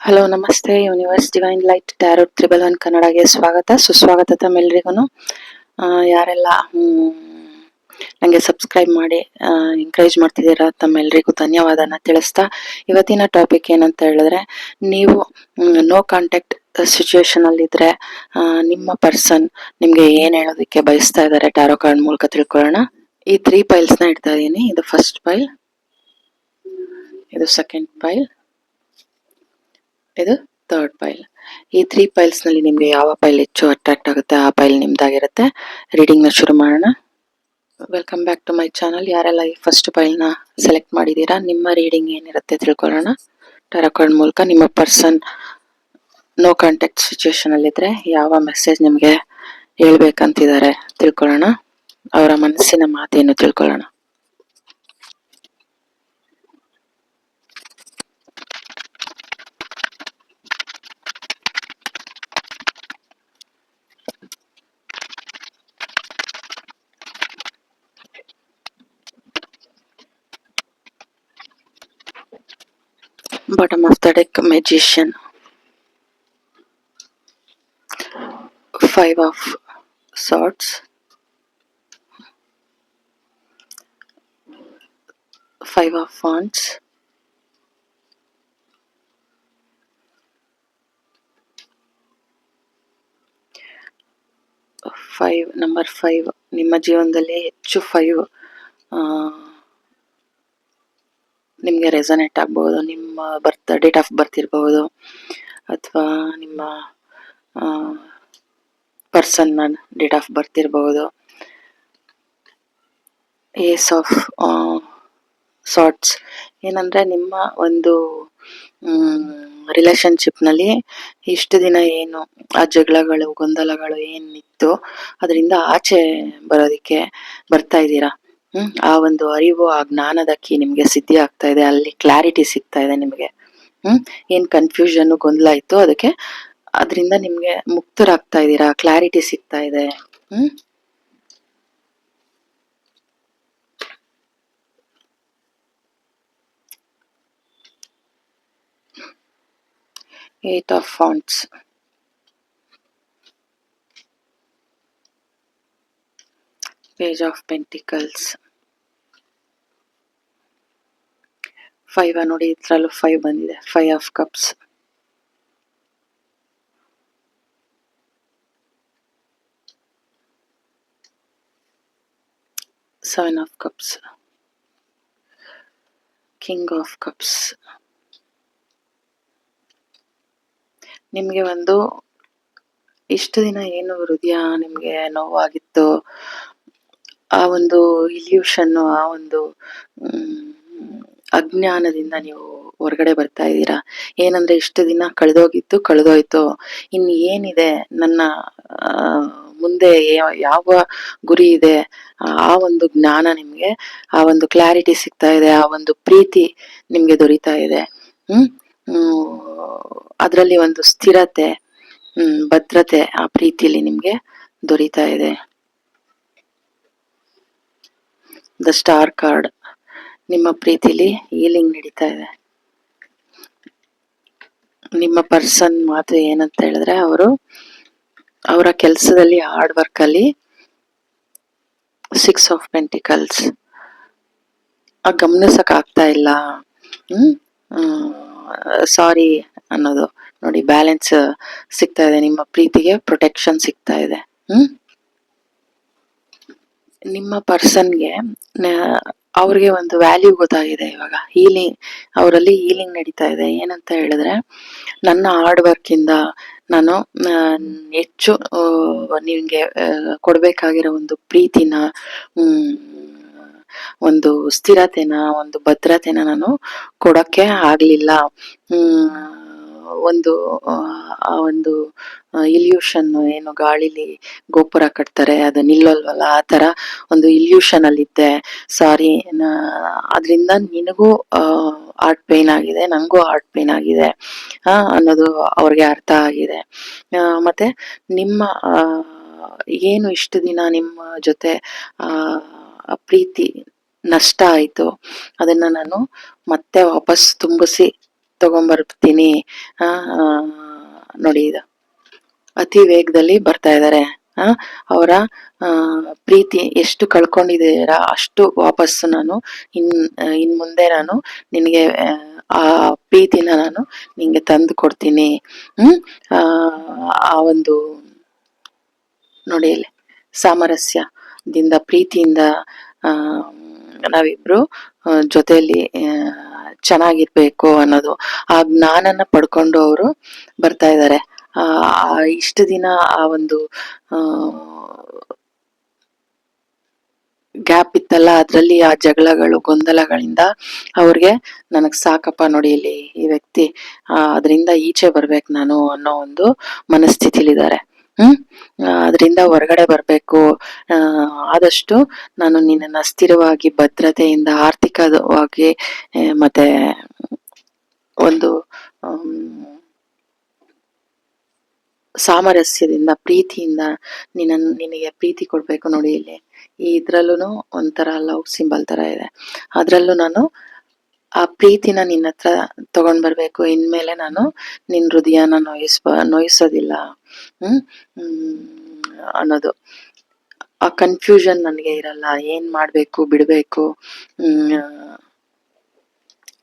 Hello ನಮಸ್ತೆ. Universe divine light tarot 311 ಕನ್ನಡಗೆ ಸ್ವಾಗತ ಸುಸ್ವಾಗತ ತಮ್ಮೆಲ್ಲರಿಗೂ. ಯಾರೆಲ್ಲ ನನಗೆ ಸಬ್ಸ್ಕ್ರೈಬ್ ಮಾಡಿ ಎಂಕರೇಜ್ ಮಾಡ್ತಿದ್ದೀರಾ ತಮ್ಮೆಲ್ಲರಿಗೂ ಧನ್ಯವಾದನ ತಿಳಿಸ್ತಾ, ಇವತ್ತಿನ ಟಾಪಿಕ್ ಏನಂತ ಹೇಳಿದ್ರೆ, ನೀವು ನೋ ಕಾಂಟ್ಯಾಕ್ಟ್ ಸಿಚುವೇಶನ್ ಅಲ್ಲಿ ಇದ್ರೆ ನಿಮ್ಮ ಪರ್ಸನ್ ನಿಮ್ಗೆ ಏನ್ ಹೇಳೋದಕ್ಕೆ ಬಯಸ್ತಾ ಇದ್ದಾರೆ ಟ್ಯಾರೋ ಕಾರ್ಡ್ ಮೂಲಕ ತಿಳ್ಕೊಳ್ಳೋಣ. ಈ 3 ಪೈಲ್ಸ್ ನ ಇಡ್ತಾ ಇದೀನಿ. ಇದು ಫಸ್ಟ್ ಪೈಲ್, ಇದು ಸೆಕೆಂಡ್ ಪೈಲ್, ಇದು ಥರ್ಡ್ ಪೈಲ್. ಈ 3 ಪೈಲ್ಸ್ ನಲ್ಲಿ ನಿಮ್ಗೆ ಯಾವ ಪೈಲ್ ಹೆಚ್ಚು ಅಟ್ರಾಕ್ಟ್ ಆಗುತ್ತೆ ಆ ಪೈಲ್ ನಿಮ್ದಾಗಿರುತ್ತೆ. ರೀಡಿಂಗ್ ನ ಶುರು ಮಾಡೋಣ. Welcome back to my channel. ಯಾರೆಲ್ಲ ಈ ಫಸ್ಟ್ ಪೈಲ್ ನ ಸೆಲೆಕ್ಟ್ ಮಾಡಿದೀರಾ, ನಿಮ್ಮ ರೀಡಿಂಗ್ ಏನಿರುತ್ತೆ ತಿಳ್ಕೊಳ್ಳೋಣ. ಟ್ಯಾರೋ ಕಾರ್ಡ್ ಮೂಲಕ ನಿಮ್ಮ ಪರ್ಸನ್ ನೋ ಕಾಂಟ್ಯಾಕ್ಟ್ ಸಿಚುವೇಶನ್ ಅಲ್ಲಿ ಇದ್ರೆ ಯಾವ ಮೆಸೇಜ್ ನಿಮ್ಗೆ ಹೇಳ್ಬೇಕಂತಿದ್ದಾರೆ ತಿಳ್ಕೊಳ್ಳೋಣ. ಅವರ ಮನಸ್ಸಿನ ಮಾತೇನು ತಿಳ್ಕೊಳ್ಳೋಣ. Bottom of the deck, Magician, 5 of Swords, 5 of Wands, number 5. ನಿಮ್ಮ ಜೀವನದಲ್ಲಿ ಹೆಚ್ಚು 5 ನಿಮಗೆ ರೆಸನೇಟ್ ಆಗ್ಬಹುದು. ನಿಮ್ಮ ಡೇಟ್ ಆಫ್ ಬರ್ತ್ ಇರಬಹುದು, ಅಥವಾ ನಿಮ್ಮ ಪರ್ಸನ್ ಡೇಟ್ ಆಫ್ ಬರ್ತ್ ಇರಬಹುದು. ಏಸ್ ಆಫ್ ಸಾರ್ಟ್ಸ್ ಏನಂದ್ರೆ, ನಿಮ್ಮ ಒಂದು ರಿಲೇಶನ್ಶಿಪ್ ನಲ್ಲಿ ಇಷ್ಟು ದಿನ ಏನು ಆ ಜಗಳಗಳು ಗೊಂದಲಗಳು ಏನಿತ್ತು ಅದರಿಂದ ಆಚೆ ಬರೋದಿಕ್ಕೆ ಬರ್ತಾ ಇದ್ದೀರಾ. ಆ ಒಂದು ಅರಿವು, ಆ ಜ್ಞಾನದ ಕೀ ನಿಮ್ಗೆ ಸಿದ್ಧಿ ಆಗ್ತಾ ಇದೆ. ಅಲ್ಲಿ ಕ್ಲಾರಿಟಿ ಸಿಗ್ತಾ ಇದೆ ನಿಮ್ಗೆ. ಏನ್ ಕನ್ಫ್ಯೂಷನ್ ಗೊಂದಲ ಇತ್ತು ಅದಕ್ಕೆ ಅದರಿಂದ ನಿಮ್ಗೆ ಮುಕ್ತರಾಗ್ತಾ ಇದ್ದೀರಾ, ಕ್ಲಾರಿಟಿ ಸಿಗ್ತಾ ಇದೆ. Eight of Wands, Page of Pentacles, 5 ನೋಡಿ, ಇದ್ರಲ್ಲೂ 5 ಬಂದಿದೆ. 5 of Cups, Seven of Cups, King of Cups. ನಿಮ್ಗೆ ಒಂದು ಇಷ್ಟು ದಿನ ಏನು ಹೃದಯ ನಿಮ್ಗೆ ನೋವಾಗಿತ್ತು, ಆ ಒಂದು ಇಲ್ಯೂಷನ್, ಆ ಒಂದು ಅಜ್ಞಾನದಿಂದ ನೀವು ಹೊರಗಡೆ ಬರ್ತಾ ಇದ್ದೀರಾ. ಏನಂದ್ರೆ, ಇಷ್ಟು ದಿನ ಕಳೆದೋಗಿತ್ತು ಕಳೆದೋಯ್ತು, ಇನ್ನು ಏನಿದೆ ನನ್ನ ಮುಂದೆ ಯಾವ ಗುರಿ ಇದೆ, ಆ ಒಂದು ಜ್ಞಾನ ನಿಮ್ಗೆ, ಆ ಒಂದು ಕ್ಲಾರಿಟಿ ಸಿಗ್ತಾ ಇದೆ, ಆ ಒಂದು ಪ್ರೀತಿ ನಿಮ್ಗೆ ದೊರೀತಾ ಇದೆ. ಅದರಲ್ಲಿ ಒಂದು ಸ್ಥಿರತೆ, ಭದ್ರತೆ ಆ ಪ್ರೀತಿಲಿ ನಿಮ್ಗೆ ದೊರೀತಾ ಇದೆ. ದ ಸ್ಟಾರ್ ಕಾರ್ಡ್, ನಿಮ್ಮ ಪ್ರೀತಿಲಿ ಹೀಲಿಂಗ್ ನಡೀತಾ ಇದೆ. ನಿಮ್ಮ ಪರ್ಸನ್ ಮಾತು ಏನಂತ ಹೇಳಿದ್ರೆ, ಅವರ ಕೆಲಸದಲ್ಲಿ ಹಾರ್ಡ್ ವರ್ಕ್ ಅಲ್ಲಿ 6 of Pentacles ಗಮನಿಸಕ್ ಆಗ್ತಾ ಇಲ್ಲ. ಸಾರಿ ಅನ್ನೋದು ನೋಡಿ, ಬ್ಯಾಲೆನ್ಸ್ ಸಿಗ್ತಾ ಇದೆ. ನಿಮ್ಮ ಪ್ರೀತಿಗೆ ಪ್ರೊಟೆಕ್ಷನ್ ಸಿಗ್ತಾ ಇದೆ. ನಿಮ್ಮ ಪರ್ಸನ್ಗೆ ಅವ್ರಿಗೆ ಒಂದು ವ್ಯಾಲ್ಯೂ ಗೊತ್ತಾಗಿದೆ ಇವಾಗ. ಅವರಲ್ಲಿ ಹೀಲಿಂಗ್ ನಡೀತಾ ಇದೆ. ಏನಂತ ಹೇಳಿದ್ರೆ, ನನ್ನ ಹಾರ್ಡ್ ವರ್ಕ್ ಇಂದ ನಾನು ಹೆಚ್ಚು ನಿಮ್ಗೆ ಕೊಡ್ಬೇಕಾಗಿರೋ ಒಂದು ಪ್ರೀತಿನ, ಒಂದು ಸ್ಥಿರತೆನ, ಒಂದು ಭದ್ರತೆನ ನಾನು ಕೊಡಕ್ಕೆ ಆಗ್ಲಿಲ್ಲ. ಆ ಒಂದು ಇಲ್ಯೂಷನ್, ಏನು ಗಾಳಿಲಿ ಗೋಪುರ ಕಟ್ತಾರೆ ಅದು ನಿಲ್ಲಲ್ವಲ್ಲ, ಆ ತರ ಒಂದು ಇಲ್ಯೂಷನ್ ಅಲ್ಲಿ ಇದ್ದೆ. ಸಾರಿ, ಅದ್ರಿಂದ ನಿನಗೂ ಹಾರ್ಟ್ ಪೇನ್ ಆಗಿದೆ, ನಂಗೂ ಹಾರ್ಟ್ ಪೇನ್ ಆಗಿದೆ ಅನ್ನೋದು ಅವ್ರಿಗೆ ಅರ್ಥ ಆಗಿದೆ. ಮತ್ತೆ ನಿಮ್ಮ ಏನು ಇಷ್ಟು ದಿನ ನಿಮ್ಮ ಜೊತೆ ಪ್ರೀತಿ ನಷ್ಟ ಆಯ್ತು, ಅದನ್ನ ನಾನು ಮತ್ತೆ ವಾಪಸ್ ತುಂಬಿಸಿ ತಗೊಂಬರ್ತೀನಿ. ಆ ಆ, ನೋಡಿ ಇದು ಅತಿ ವೇಗದಲ್ಲಿ ಬರ್ತಾ ಇದ್ದಾರೆ. ಅವರ ಪ್ರೀತಿ ಎಷ್ಟು ಕಳ್ಕೊಂಡಿದ್ದೀರಾ ಅಷ್ಟು ವಾಪಸ್ಸು ನಾನು ಇನ್ ಮುಂದೆ ನಾನು ನಿನಗೆ ಆ ಪ್ರೀತಿನ ನಾನು ನಿಂಗೆ ತಂದು ಕೊಡ್ತೀನಿ. ಹ್ಮ್ ಆ ಆ ಒಂದು ನೋಡಿ ಇಲ್ಲಿ ಸಾಮರಸ್ಯದಿಂದ ಪ್ರೀತಿಯಿಂದ ಆ ನಾವಿಬ್ರು ಜೊತೆಯಲ್ಲಿ ಚೆನ್ನಾಗಿರ್ಬೇಕು ಅನ್ನೋದು ಆ ಜ್ಞಾನನ ಪಡ್ಕೊಂಡು ಅವರು ಬರ್ತಾ ಇದ್ದಾರೆ. ಆ ಇಷ್ಟು ದಿನ ಆ ಒಂದು ಆ ಗ್ಯಾಪ್ ಇತ್ತಲ್ಲ, ಅದ್ರಲ್ಲಿ ಆ ಜಗಳಗಳು ಗೊಂದಲಗಳಿಂದ ಅವ್ರಿಗೆ ನನಗ್ ಸಾಕಪ್ಪ ನೋಡಿ ಇಲ್ಲಿ ಈ ವ್ಯಕ್ತಿ ಅದರಿಂದ ಈಚೆ ಬರ್ಬೇಕು ನಾನು ಅನ್ನೋ ಒಂದು ಮನಸ್ಥಿತಿಲಿದ್ದಾರೆ. ಅದರಿಂದ ಹೊರಗಡೆ ಬರ್ಬೇಕು. ಆದಷ್ಟು ನಾನು ನಿನ್ನನ್ನ ಸ್ಥಿರವಾಗಿ ಭದ್ರತೆಯಿಂದ ಆರ್ಥಿಕವಾಗಿ ಮತ್ತೆ ಒಂದು ಸಾಮರಸ್ಯದಿಂದ ಪ್ರೀತಿಯಿಂದ ನಿನಗೆ ಪ್ರೀತಿ ಕೊಡ್ಬೇಕು ನೋಡಿ ಇಲ್ಲಿ. ಇದ್ರಲ್ಲೂ ಒಂಥರ ಲವ್ ಸಿಂಬಲ್ ತರ ಇದೆ. ಅದ್ರಲ್ಲೂ ನಾನು ಆ ಪ್ರೀತಿನ ನಿನ್ನ ಹತ್ರ ತಗೊಂಡ್ ಬರ್ಬೇಕು. ಇನ್ಮೇಲೆ ನಾನು ನಿನ್ ಹೃದಯನ ನೋಯಿಸೋದಿಲ್ಲ ಅನ್ನೋದು. ಆ ಕನ್ಫ್ಯೂಷನ್ ನನಗೆ ಇರಲ್ಲ, ಏನ್ ಮಾಡ್ಬೇಕು ಬಿಡ್ಬೇಕು.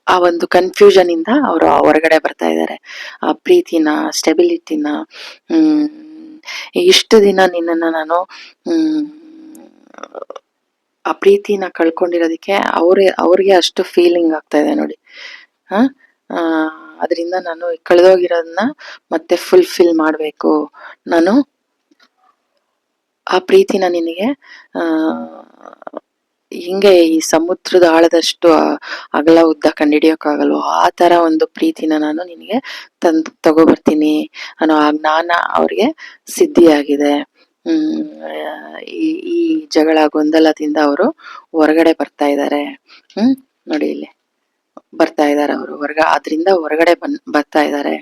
ಆ ಒಂದು ಕನ್ಫ್ಯೂಷನ್ ಇಂದ ಅವರು ಹೊರಗಡೆ ಬರ್ತಾ ಇದ್ದಾರೆ. ಆ ಪ್ರೀತಿನ, ಸ್ಟೆಬಿಲಿಟಿನ, ಇಷ್ಟು ದಿನ ನಿನ್ನನ್ನ ನಾನು ಆ ಪ್ರೀತಿನ ಕಳ್ಕೊಂಡಿರೋದಕ್ಕೆ ಅವ್ರಿಗೆ ಅಷ್ಟು ಫೀಲಿಂಗ್ ಆಗ್ತಾ ಇದೆ ನೋಡಿ. ಅದರಿಂದ ನಾನು ಕಳೆದೋಗಿರೋದನ್ನ ಮತ್ತೆ ಫುಲ್ಫಿಲ್ ಮಾಡ್ಬೇಕು. ನಾನು ಆ ಪ್ರೀತಿನ ನಿನಗೆ ಹಿಂಗೆ ಈ ಸಮುದ್ರದ ಆಳದಷ್ಟು ಅಗಲ ಉದ್ದ ಕಂಡಿಡಿಯೋಕ್ಕಾಗಲ್ವೋ ಆ ತರ ಒಂದು ಪ್ರೀತಿನ ನಾನು ನಿನಗೆ ತಗೋಬರ್ತೀನಿ ಅನ್ನೋ ಆ ಜ್ಞಾನ ಅವ್ರಿಗೆ ಸಿದ್ಧಿಯಾಗಿದೆ. ಈ ಜಗಳ ಗೊಂದಲದಿಂದ ಅವರು ಹೊರಗಡೆ ಬರ್ತಾ ಇದ್ದಾರೆ. ನೋಡಿ ಇಲ್ಲಿ ಬರ್ತಾ ಇದ್ದಾರೆ ಅವರು ಅದ್ರಿಂದ ಹೊರಗಡೆ ಬರ್ತಾ ಇದ್ದಾರೆ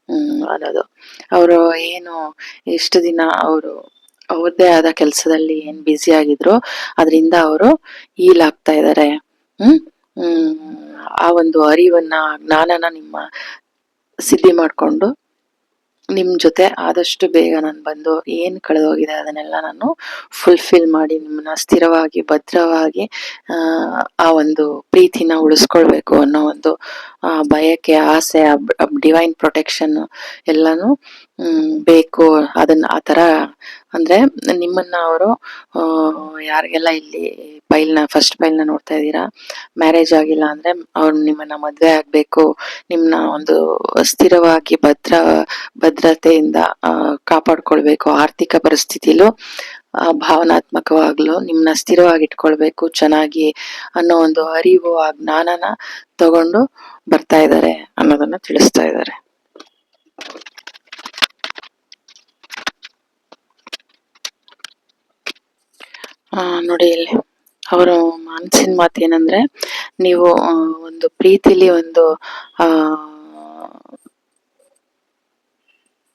ಅನ್ನೋದು. ಅವರು ಏನು ಇಷ್ಟು ದಿನ ಅವರು ಅವ್ರದ್ದೇ ಆದ ಕೆಲ್ಸದಲ್ಲಿ ಏನ್ ಬ್ಯುಸಿ ಆಗಿದ್ರು ಅದರಿಂದ ಅವರು ಆಗ್ತಾ ಇದ್ದಾರೆ. ಆ ಒಂದು ಅರಿವನ್ನ, ಜ್ಞಾನನ ನಿಮ್ಮ ಸಿದ್ಧಿ ಮಾಡ್ಕೊಂಡು ನಿಮ್ ಜೊತೆ ಆದಷ್ಟು ಬೇಗ ನಾನು ಬಂದು ಏನ್ ಕಳೆದೋಗಿದೆ ಅದನ್ನೆಲ್ಲ ನಾನು ಫುಲ್ಫಿಲ್ ಮಾಡಿ ನಿಮ್ಮನ್ನ ಸ್ಥಿರವಾಗಿ ಭದ್ರವಾಗಿ ಆ ಒಂದು ಪ್ರೀತಿನ ಉಳಿಸ್ಕೊಳ್ಬೇಕು ಅನ್ನೋ ಒಂದು ಬಯಕೆ, ಆಸೆ, ಡಿವೈನ್ ಪ್ರೊಟೆಕ್ಷನ್ ಎಲ್ಲಾನು ಬೇಕು. ಅದನ್ನ ಆ ತರ ಅಂದ್ರೆ ನಿಮ್ಮನ್ನ ಅವರು ಯಾರಿಗೆಲ್ಲ ಇಲ್ಲಿ ಫಸ್ಟ್ ಫೈಲ್ನ ನೋಡ್ತಾ ಇದ್ದೀರಾ, ಮ್ಯಾರೇಜ್ ಆಗಿಲ್ಲ ಅಂದ್ರೆ ಅವ್ರು ನಿಮ್ಮನ್ನ ಮದ್ವೆ ಆಗ್ಬೇಕು, ನಿಮ್ನ ಒಂದು ಸ್ಥಿರವಾಗಿ ಭದ್ರತೆಯಿಂದ ಕಾಪಾಡ್ಕೊಳ್ಬೇಕು. ಆರ್ಥಿಕ ಪರಿಸ್ಥಿತಿಲೂ ಭಾವನಾತ್ಮಕವಾಗ್ಲೂ ನಿಮ್ನ ಸ್ಥಿರವಾಗಿ ಇಟ್ಕೊಳ್ಬೇಕು ಚೆನ್ನಾಗಿ ಅನ್ನೋ ಒಂದು ಅರಿವು, ಆ ಜ್ಞಾನನ ತಗೊಂಡು ಬರ್ತಾ ಇದ್ದಾರೆ ಅನ್ನೋದನ್ನ ತಿಳಿಸ್ತಾ ಇದ್ದಾರೆ. ನೋಡಿ ಇಲ್ಲಿ ಅವರು ಮನಸ್ಸಿನ ಮಾತು ಏನಂದ್ರೆ, ನೀವು ಒಂದು ಪ್ರೀತಿಲಿ ಒಂದು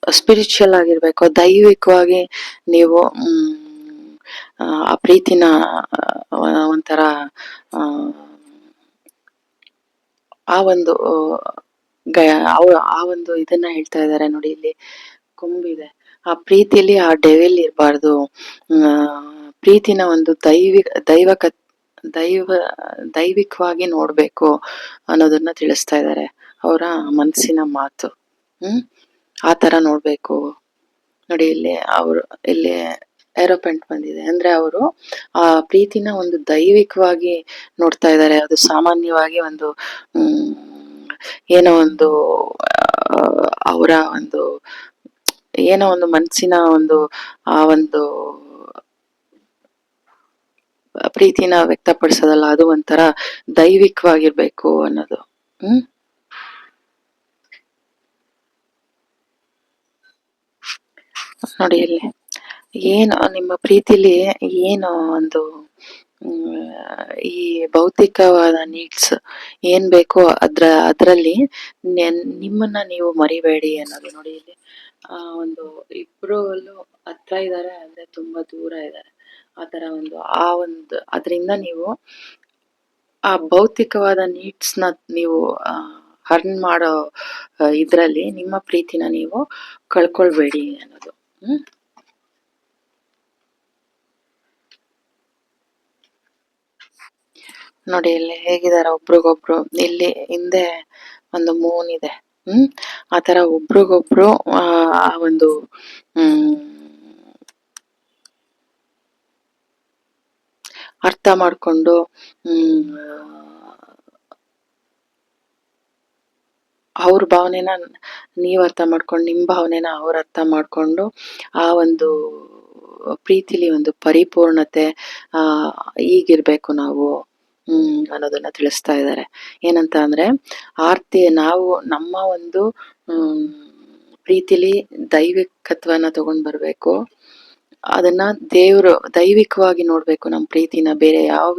ಸ್ಪಿರಿಚುವಲ್ ಆಗಿರ್ಬೇಕು, ದೈವಿಕವಾಗಿ ನೀವು ಆ ಪ್ರೀತಿನ ಒಂಥರ ಆ ಒಂದು ಆ ಒಂದು ಇದನ್ನ ಹೇಳ್ತಾ ಇದ್ದಾರೆ ನೋಡಿ. ಇಲ್ಲಿ ಕೊಂಬಿದೆ, ಆ ಪ್ರೀತಿಯಲ್ಲಿ ಆ ಡೆವಿಲ್ ಇರಬಾರ್ದು. ಪ್ರೀತಿನ ಒಂದು ದೈವಿಕವಾಗಿ ನೋಡ್ಬೇಕು ಅನ್ನೋದನ್ನ ತಿಳಿಸ್ತಾ ಇದ್ದಾರೆ ಅವರ ಮನಸ್ಸಿನ ಮಾತು. ಆ ತರ ನೋಡ್ಬೇಕು ನೋಡಿ. ಇಲ್ಲಿ ಏರೋಪೆಂಟ್ ಬಂದಿದೆ ಅಂದ್ರೆ ಅವರು ಆ ಪ್ರೀತಿನ ಒಂದು ದೈವಿಕವಾಗಿ ನೋಡ್ತಾ ಇದ್ದಾರೆ. ಅದು ಸಾಮಾನ್ಯವಾಗಿ ಒಂದು ಏನೋ ಒಂದು ಅವರ ಒಂದು ಏನೋ ಒಂದು ಮನಸ್ಸಿನ ಒಂದು ಆ ಒಂದು ಪ್ರೀತಿನ ವ್ಯಕ್ತಪಡಿಸೋದಲ್ಲ, ಅದು ಒಂಥರ ದೈವಿಕವಾಗಿರ್ಬೇಕು ಅನ್ನೋದು. ನೋಡಿ ಇಲ್ಲಿ ಏನು ನಿಮ್ಮ ಪ್ರೀತಿಲಿ ಏನು ಒಂದು ಈ ಭೌತಿಕವಾದ ನೀಡ್ಸ್ ಏನ್ ಬೇಕೋ ಅದ್ರಲ್ಲಿ ನಿಮ್ಮನ್ನ ನೀವು ಮರಿಬೇಡಿ ಅನ್ನೋದು. ನೋಡಿ ಇಲ್ಲಿ ಒಂದು ಇಬ್ರು ಹತ್ರ ಇದ್ದಾರೆ ಅಂದ್ರೆ ತುಂಬಾ ದೂರ ಇದ್ದಾರೆ. ಆತರ ಒಂದು ಅದರಿಂದ ನೀವು ಆ ಭೌತಿಕವಾದ ನೀಡ್ಸ್ನ ನೀವು ಅರ್ನ್ ಮಾಡೋ ಇದರಲ್ಲಿ ನಿಮ್ಮ ಪ್ರೀತಿನ ನೀವು ಕಳ್ಕೊಳ್ಬೇಡಿ ಅನ್ನೋದು. ನೋಡಿ ಇಲ್ಲಿ ಹೇಗಿದಾರ ಒಬ್ರಿಗೊಬ್ರು. ಇಲ್ಲಿ ಹಿಂದೆ ಒಂದು ಮೂನ್ ಇದೆ. ಆ ತರ ಒಬ್ರಿಗೊಬ್ರು ಆ ಒಂದು ಅರ್ಥ ಮಾಡ್ಕೊಂಡು ಅವ್ರ ಭಾವನೆನ ನೀವ್ ಅರ್ಥ ಮಾಡ್ಕೊಂಡು ನಿಮ್ ಭಾವನೆನ ಅವ್ರ ಅರ್ಥ ಮಾಡ್ಕೊಂಡು ಆ ಒಂದು ಪ್ರೀತಿಲಿ ಒಂದು ಪರಿಪೂರ್ಣತೆ ಈಗಿರ್ಬೇಕು ನಾವು ಅನ್ನೋದನ್ನ ತಿಳಿಸ್ತಾ ಇದ್ದಾರೆ. ಏನಂತ ಅಂದ್ರೆ ನಾವು ನಮ್ಮ ಒಂದು ಪ್ರೀತಿಲಿ ದೈವಿಕತ್ವನ ತಗೊಂಡ್ ಬರ್ಬೇಕು. ಅದನ್ನ ದೇವ್ರು ದೈವಿಕವಾಗಿ ನೋಡ್ಬೇಕು ನಮ್ ಪ್ರೀತಿನ. ಬೇರೆ ಯಾವ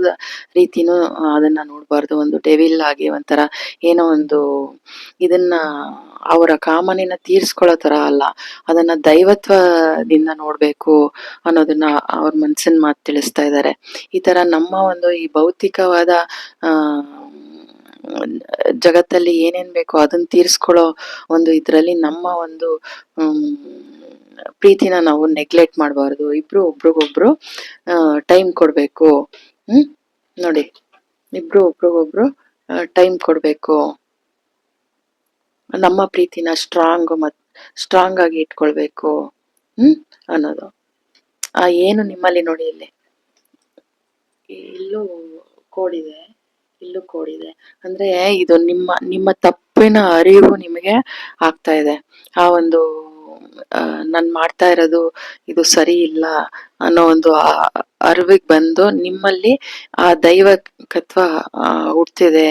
ರೀತಿನೂ ಅದನ್ನ ನೋಡ್ಬಾರ್ದು. ಒಂದು ಡೆವಿಲ್ ಆಗಿ ಒಂಥರ ಏನೋ ಒಂದು ಇದನ್ನ ಅವರ ಕಾಮನೆನ ತೀರ್ಸ್ಕೊಳ್ಳೋ ತರ ಅಲ್ಲ, ಅದನ್ನ ದೈವತ್ವದಿಂದ ನೋಡ್ಬೇಕು ಅನ್ನೋದನ್ನ ಅವ್ರ ಮನ್ಸಿನ ಮಾತು ತಿಳಿಸ್ತಾ ಇದ್ದಾರೆ. ಈ ತರ ನಮ್ಮ ಒಂದು ಈ ಭೌತಿಕವಾದ ಜಗತ್ತಲ್ಲಿ ಏನೇನ್ ಬೇಕೋ ಅದನ್ನ ತೀರ್ಸ್ಕೊಳ್ಳೋ ಒಂದು ಇದ್ರಲ್ಲಿ ನಮ್ಮ ಒಂದು ಪ್ರೀತಿನ ನಾವು ನೆಗ್ಲೆಕ್ಟ್ ಮಾಡಬಾರ್ದು. ಇಬ್ರು ಒಬ್ರಿಗೊಬ್ರು ಟೈಮ್ ಕೊಡ್ಬೇಕು. ನೋಡಿ, ಇಬ್ರು ಒಬ್ರಿಗೊಬ್ರು ಟೈಮ್ ಕೊಡ್ಬೇಕು. ನಮ್ಮ ಪ್ರೀತಿನ ಸ್ಟ್ರಾಂಗ್ ಆಗಿ ಇಟ್ಕೊಳ್ಬೇಕು ಅನ್ನೋದು. ಏನು ನಿಮ್ಮಲ್ಲಿ ನೋಡಿ, ಇಲ್ಲೂ ಕೋಡಿದೆ, ಇಲ್ಲೂ ಕೋಡಿದೆ. ಅಂದ್ರೆ ಇದು ನಿಮ್ಮ ತಪ್ಪಿನ ಅರಿವು ನಿಮಗೆ ಆಗ್ತಾ ಇದೆ. ಆ ಒಂದು ನಾನ್ ಮಾಡ್ತಾ ಇರೋದು ಇದು ಸರಿ ಇಲ್ಲ ಅನ್ನೋ ಒಂದು ಅರಿವಿಗೆ ಬಂದು ನಿಮ್ಮಲ್ಲಿ ಆ ದೈವಕತ್ವ ಹುಡ್ತಿದೆ.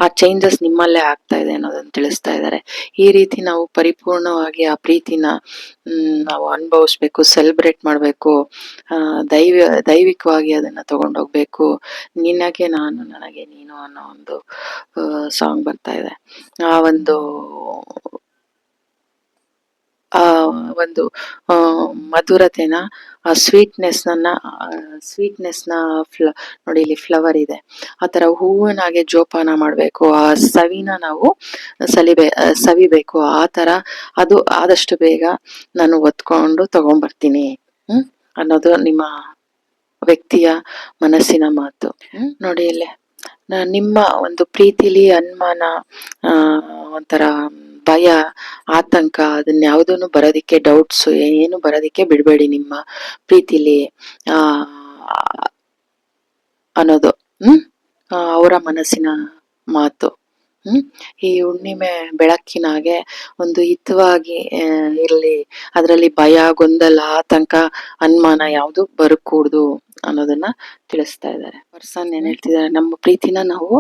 ಆ ಚೇಂಜಸ್ ನಿಮ್ಮಲ್ಲೇ ಆಗ್ತಾ ಇದೆ ಅನ್ನೋದನ್ನ ತಿಳಿಸ್ತಾ ಇದ್ದಾರೆ. ಈ ರೀತಿ ನಾವು ಪರಿಪೂರ್ಣವಾಗಿ ಆ ಪ್ರೀತಿನ ನಾವು ಅನುಭವಿಸ್ಬೇಕು, ಸೆಲೆಬ್ರೇಟ್ ಮಾಡ್ಬೇಕು, ದೈವಿಕವಾಗಿ ಅದನ್ನ ತಗೊಂಡೋಗ್ಬೇಕು. ನಿನಗೆ ನಾನು, ನನಗೆ ನೀನು ಅನ್ನೋ ಒಂದು ಸಾಂಗ್ ಬರ್ತಾ ಇದೆ. ಆ ಒಂದು ಮಧುರತೆನ, ಆ ಸ್ವೀಟ್ನೆಸ್ ನ ನೋಡಿ ಇಲ್ಲಿ ಫ್ಲವರ್ ಇದೆ, ಆ ತರ ಹೂವಿನಾಗೆ ಜೋಪಾನ ಮಾಡ್ಬೇಕು. ಆ ಸವಿನ ನಾವು ಸವಿಬೇಕು. ಆ ತರ ಅದು ಆದಷ್ಟು ಬೇಗ ನಾನು ಒತ್ಕೊಂಡು ತಗೊಂಡ್ಬರ್ತೀನಿ ಅನ್ನೋದು ನಿಮ್ಮ ವ್ಯಕ್ತಿಯ ಮನಸ್ಸಿನ ಮಾತು. ನೋಡಿ ಇಲ್ಲಿ ನಿಮ್ಮ ಒಂದು ಪ್ರೀತಿಲಿ ಅನುಮಾನ, ಒಂಥರ ಭಯ, ಆತಂಕ, ಅದನ್ನ ಯಾವುದನ್ನು ಬರೋದಿಕ್ಕೆ, ಡೌಟ್ಸ್ ಏನು ಬರೋದಿಕ್ಕೆ ಬಿಡ್ಬೇಡಿ ನಿಮ್ಮ ಪ್ರೀತಿಲಿ ಅನ್ನೋದು ಅವರ ಮನಸ್ಸಿನ ಮಾತು. ಈ ಹುಣ್ಣಿಮೆ ಬೆಳಕಿನಾಗೆ ಒಂದು ಹಿತವಾಗಿ ಇರ್ಲಿ, ಅದರಲ್ಲಿ ಭಯ, ಗೊಂದಲ, ಆತಂಕ, ಅನುಮಾನ ಯಾವುದು ಬರಕೂಡ್ದು ಅನ್ನೋದನ್ನ ತಿಳಿಸ್ತಾ ಇದ್ದಾರೆ. ಪರ್ಸನ್ ಏನ್ ಹೇಳ್ತಿದ್ದಾರೆ, ನಮ್ಮ ಪ್ರೀತಿನ ನಾವು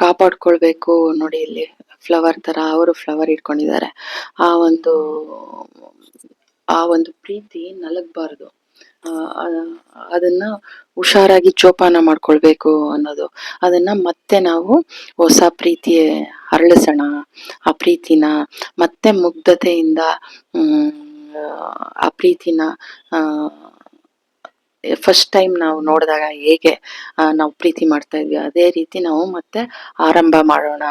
ಕಾಪಾಡ್ಕೊಳ್ಬೇಕು. ನೋಡಿ ಇಲ್ಲಿ ಫ್ಲವರ್ ತರ ಅವರು ಫ್ಲವರ್ ಇಟ್ಕೊಂಡಿದ್ದಾರೆ. ಆ ಒಂದು ಪ್ರೀತಿ ನಲಗಬಾರ್ದು, ಅದನ್ನ ಹುಷಾರಾಗಿ ಜೋಪಾನ ಮಾಡ್ಕೊಳ್ಬೇಕು ಅನ್ನೋದು. ಅದನ್ನ ಮತ್ತೆ ನಾವು ಹೊಸ ಪ್ರೀತಿ ಹರಳಿಸೋಣ. ಆ ಪ್ರೀತಿನ ಮತ್ತೆ ಮುಗ್ಧತೆಯಿಂದ ಆ ಪ್ರೀತಿನ ಫಸ್ಟ್ ಟೈಮ್ ನಾವು ನೋಡಿದಾಗ ಹೇಗೆ ನಾವು ಪ್ರೀತಿ ಮಾಡ್ತಾ ಇದ್ವಿ ಅದೇ ರೀತಿ ನಾವು ಮತ್ತೆ ಆರಂಭ ಮಾಡೋಣ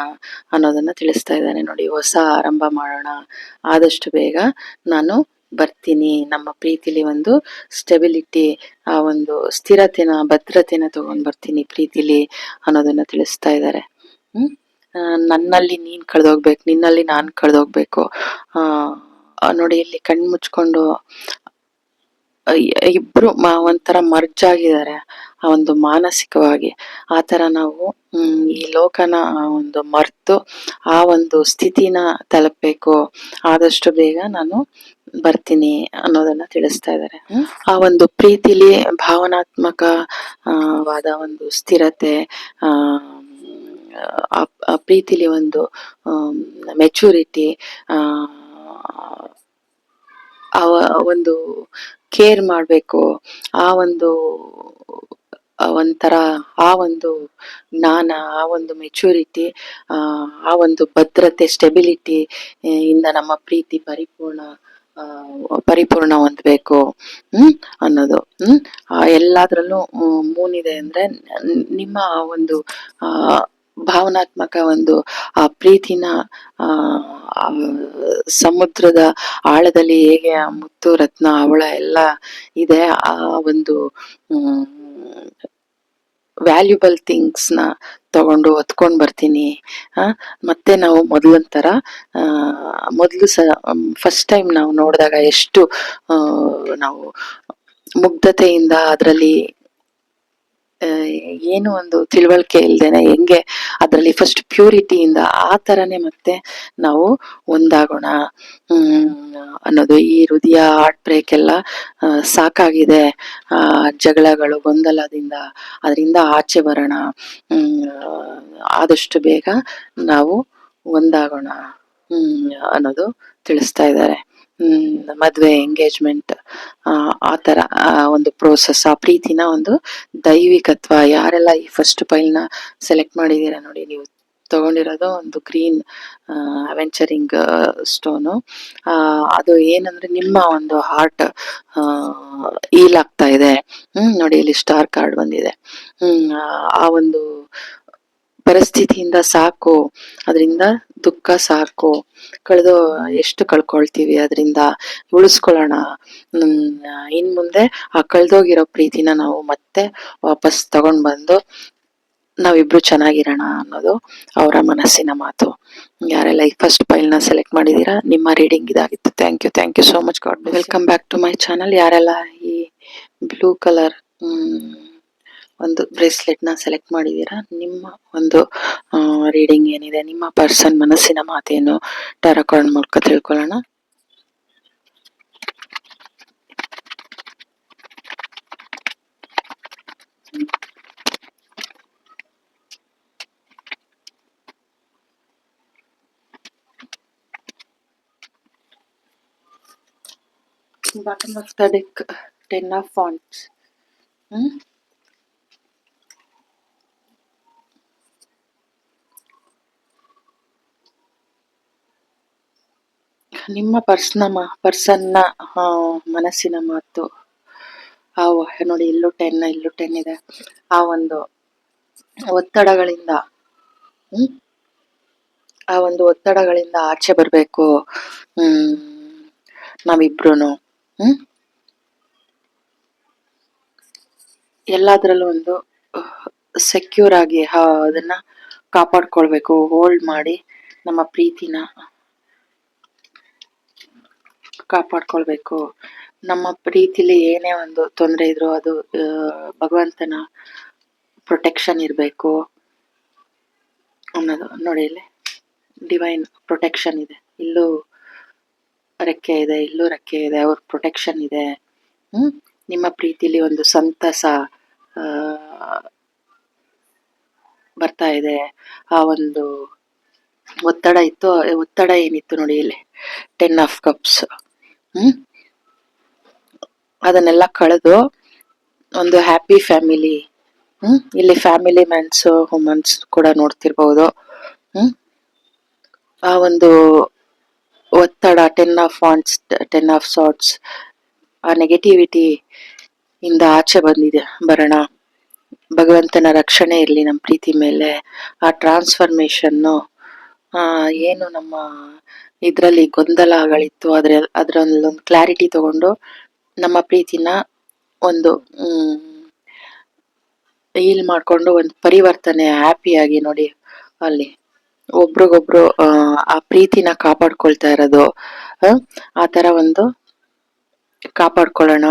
ಅನ್ನೋದನ್ನ ತಿಳಿಸ್ತಾ ಇದ್ದಾನೆ. ನೋಡಿ, ಹೊಸ ಆರಂಭ ಮಾಡೋಣ, ಆದಷ್ಟು ಬೇಗ ನಾನು ಬರ್ತೀನಿ, ನಮ್ಮ ಪ್ರೀತಿಲಿ ಒಂದು ಸ್ಟೆಬಿಲಿಟಿ, ಆ ಒಂದು ಸ್ಥಿರತೆನ, ಭದ್ರತೆನ ತಗೊಂಡ್ ಬರ್ತೀನಿ ಪ್ರೀತಿಲಿ ಅನ್ನೋದನ್ನ ತಿಳಿಸ್ತಾ ಇದ್ದಾರೆ. ನನ್ನಲ್ಲಿ ನೀನ್ ಕಳೆದೋಗ್ಬೇಕು, ನಿನ್ನಲ್ಲಿ ನಾನ್ ಕಳೆದೋಗ್ಬೇಕು. ನೋಡಿ, ಇಲ್ಲಿ ಕಣ್ ಮುಚ್ಕೊಂಡು ಇಬ್ರು ಒಂಥರ ಮರ್ಜ್ ಆಗಿದ್ದಾರೆ ಆ ಒಂದು ಮಾನಸಿಕವಾಗಿ. ಆ ತರ ನಾವು ಈ ಲೋಕನ ಒಂದು ಮರ್ತು ಆ ಒಂದು ಸ್ಥಿತಿನ ತಲುಪಬೇಕು. ಆದಷ್ಟು ಬೇಗ ನಾನು ಬರ್ತೀನಿ ಅನ್ನೋದನ್ನ ತಿಳಿಸ್ತಾ ಇದ್ದಾರೆ. ಆ ಒಂದು ಪ್ರೀತಿಲಿ ಭಾವನಾತ್ಮಕವಾದ ಒಂದು ಸ್ಥಿರತೆ, ಆ ಪ್ರೀತಿಲಿ ಒಂದು ಮೆಚುರಿಟಿ, ಒಂದು ಕೇರ್ ಮಾಡ್ಬೇಕು, ಆ ಒಂದು ಒಂಥರ ಆ ಒಂದು ಜ್ಞಾನ, ಆ ಒಂದು ಮೆಚುರಿಟಿ, ಆ ಒಂದು ಭದ್ರತೆ, ಸ್ಟೆಬಿಲಿಟಿ ಇಂದ ನಮ್ಮ ಪ್ರೀತಿ ಪರಿಪೂರ್ಣ ಪರಿಪೂರ್ಣ ಹೊಂದಬೇಕು ಅನ್ನೋದು. ಎಲ್ಲಾದ್ರಲ್ಲೂ ಮೂನಿದೆ ಅಂದ್ರೆ ನಿಮ್ಮ ಒಂದು ಆ ಭಾವನಾತ್ಮಕ ಒಂದು ಆ ಪ್ರೀತಿನ ಆ ಆ ಸಮುದ್ರದ ಆಳದಲ್ಲಿ ಹೇಗೆ ಆ ಮುತ್ತು ರತ್ನ ಹವಳ ಎಲ್ಲ ಇದೆ, ಆ ಒಂದು ವ್ಯಾಲ್ಯೂಬಲ್ ಥಿಂಗ್ಸ್ ನ ತಗೊಂಡು ಹೊತ್ಕೊಂಡ್ ಬರ್ತೀನಿ. ಮತ್ತೆ ನಾವು ಮೊದಲೊಂಥರ ಮೊದಲು ಫಸ್ಟ್ ಟೈಮ್ ನಾವು ನೋಡಿದಾಗ ಎಷ್ಟು ನಾವು ಮುಗ್ಧತೆಯಿಂದ ಅದರಲ್ಲಿ ಏನು ಒಂದು ತಿಳುವಳಿಕೆ ಇಲ್ದೇನೆ ಹೆಂಗೆ ಅದರಲ್ಲಿ ಫಸ್ಟ್ ಪ್ಯೂರಿಟಿಯಿಂದ ಆ ತರನೇ ಮತ್ತೆ ನಾವು ಒಂದಾಗೋಣ ಅನ್ನೋದು. ಈ ಹೃದಯ ಹಾರ್ಟ್ ಬ್ರೇಕ್ ಎಲ್ಲ ಸಾಕಾಗಿದೆ, ಜಗಳಗಳು ಗೊಂದಲದಿಂದ ಅದರಿಂದ ಆಚೆ ಬರೋಣ, ಆದಷ್ಟು ಬೇಗ ನಾವು ಒಂದಾಗೋಣ ಅನ್ನೋದು ತಿಳಿಸ್ತಾ ಇದ್ದಾರೆ. ಮದ್ವೆ ಎಂಗೇಜ್ಮೆಂಟ್ ಆ ತರ ಒಂದು ಪ್ರೋಸೆಸ್, ಆ ಪ್ರೀತಿನ ಒಂದು ದೈವಿಕತ್ವ. ಯಾರೆಲ್ಲ ಈ ಫಸ್ಟ್ ಫೈಲ್ನ ಸೆಲೆಕ್ಟ್ ಮಾಡಿದೀರ ನೋಡಿ, ನೀವು ತಗೊಂಡಿರೋದು ಒಂದು ಗ್ರೀನ್ ಅವೆಂಚರಿಂಗ್ ಸ್ಟೋನು. ಅದು ಏನಂದ್ರೆ ನಿಮ್ಮ ಒಂದು ಹಾರ್ಟ್ ಈಲ್ ಆಗ್ತಾ ಇದೆ. ನೋಡಿ ಇಲ್ಲಿ ಸ್ಟಾರ್ ಕಾರ್ಡ್ ಬಂದಿದೆ. ಆ ಒಂದು ಪರಿಸ್ಥಿತಿಯಿಂದ ಸಾಕು, ಅದರಿಂದ ದುಃಖ ಸಾಕು, ಎಷ್ಟು ಕಳ್ಕೊಳ್ತೀವಿ ಅದರಿಂದ ಉಳಿಸ್ಕೊಳ್ಳೋಣ. ಇನ್ ಮುಂದೆ ಆ ಕಳ್ದೋಗಿರೋ ಪ್ರೀತಿನ ನಾವು ಮತ್ತೆ ವಾಪಸ್ ತಗೊಂಡ್ ಬಂದು ನಾವಿಬ್ರು ಚೆನ್ನಾಗಿರೋಣ ಅನ್ನೋದು ಅವರ ಮನಸ್ಸಿನ ಮಾತು. ಯಾರೆಲ್ಲ ಈ ಫಸ್ಟ್ ಫೈಲ್ನ ಸೆಲೆಕ್ಟ್ ಮಾಡಿದೀರಾ, ನಿಮ್ಮ ರೀಡಿಂಗ್ ಇದಾಗಿತ್ತು. Thank you so much. God welcome back to my channel. ಯಾರೆಲ್ಲ ಈ ಬ್ಲೂ ಕಲರ್ ಒಂದು ಬ್ರೇಸ್ಲೆಟ್ ನ ಸೆಲೆಕ್ಟ್ ಮಾಡಿದೀರಾ, ನಿಮ್ಮ ಒಂದು ರೀಡಿಂಗ್ ಏನಿದೆ, ನಿಮ್ಮ ಪರ್ಸನ್ ಮನಸ್ಸಿನ ಮಾತೇನು, ಟಾರೋ ಕಾರ್ಡ್ ಮೂಲಕ ತಿಳ್ಕೊಳ್ಳೋಣ. Bottom of the deck, 10 of Wands. ನಿಮ್ಮ ಪರ್ಸನ್ನ ಮನಸ್ಸಿನ ಮಾತು. ನೋಡಿ, ಇಲ್ಲೂ 10 ಇದೆ. ಆ ಒಂದು ಒತ್ತಡಗಳಿಂದ ಆಚೆ ಬರ್ಬೇಕು ನಾವಿಬ್ರುನು. ಎಲ್ಲಾದ್ರಲ್ಲೂ ಒಂದು ಸೆಕ್ಯೂರ್ ಆಗಿ ಅದನ್ನ ಕಾಪಾಡ್ಕೊಳ್ಬೇಕು, ಹೋಲ್ಡ್ ಮಾಡಿ ನಮ್ಮ ಪ್ರೀತಿನ ಕಾಪಾಡ್ಕೊಳ್ಬೇಕು. ನಮ್ಮ ಪ್ರೀತಿಲಿ ಏನೇ ಒಂದು ತೊಂದರೆ ಇದ್ರು ಅದು ಭಗವಂತನ ಪ್ರೊಟೆಕ್ಷನ್ ಇರ್ಬೇಕು ಅನ್ನೋದು. ನೋಡಿ, ಇಲ್ಲಿ ಡಿವೈನ್ ಪ್ರೊಟೆಕ್ಷನ್ ಇದೆ, ಇಲ್ಲೂ ರೆಕ್ಕೆ ಇದೆ, ಇಲ್ಲೂ ರೆಕ್ಕೆ ಇದೆ, ಅವ್ರ ಪ್ರೊಟೆಕ್ಷನ್ ಇದೆ. ನಿಮ್ಮ ಪ್ರೀತಿಲಿ ಒಂದು ಸಂತಸ ಬರ್ತಾ ಇದೆ. ಆ ಒಂದು ಒತ್ತಡ ಏನಿತ್ತು ನೋಡಿ, ಇಲ್ಲಿ 10 of Cups, ಅದನ್ನೆಲ್ಲ ಕಳೆದು ಒಂದು ಹ್ಯಾಪಿ ಫ್ಯಾಮಿಲಿ. ಇಲ್ಲಿ ಫ್ಯಾಮಿಲಿ ಮ್ಯಾನ್ಸ್ ವುಮನ್ಸ್ ಕೂಡ ನೋಡ್ತಿರ್ಬಹುದು. ಆ ಒಂದು ಒತ್ತಡ 10 of Wands, 10 of Swords, ಆ ನೆಗೆಟಿವಿಟಿ ಇಂದ ಆಚೆ ಬರೋಣ. ಭಗವಂತನ ರಕ್ಷಣೆ ಇರ್ಲಿ ನಮ್ಮ ಪ್ರೀತಿ ಮೇಲೆ. ಆ ಟ್ರಾನ್ಸ್ಫರ್ಮೇಶನ್ನು, ಏನು ನಮ್ಮ ಇದ್ರಲ್ಲಿ ಗೊಂದಲಗಳಿತ್ತು ಅದ್ರಲ್ಲೊಂದು ಕ್ಲಾರಿಟಿ ತಗೊಂಡು ನಮ್ಮ ಪ್ರೀತಿನ ಒಂದು ಹೀಲ್ ಮಾಡ್ಕೊಂಡು ಒಂದು ಪರಿವರ್ತನೆ, ಹ್ಯಾಪಿಯಾಗಿ ನೋಡಿ ಅಲ್ಲಿ ಒಬ್ರಿಗೊಬ್ರು ಆ ಪ್ರೀತಿನ ಕಾಪಾಡ್ಕೊಳ್ತಾ ಇರೋದು. ಆ ತರ ಒಂದು ಕಾಪಾಡ್ಕೊಳ್ಳೋಣ.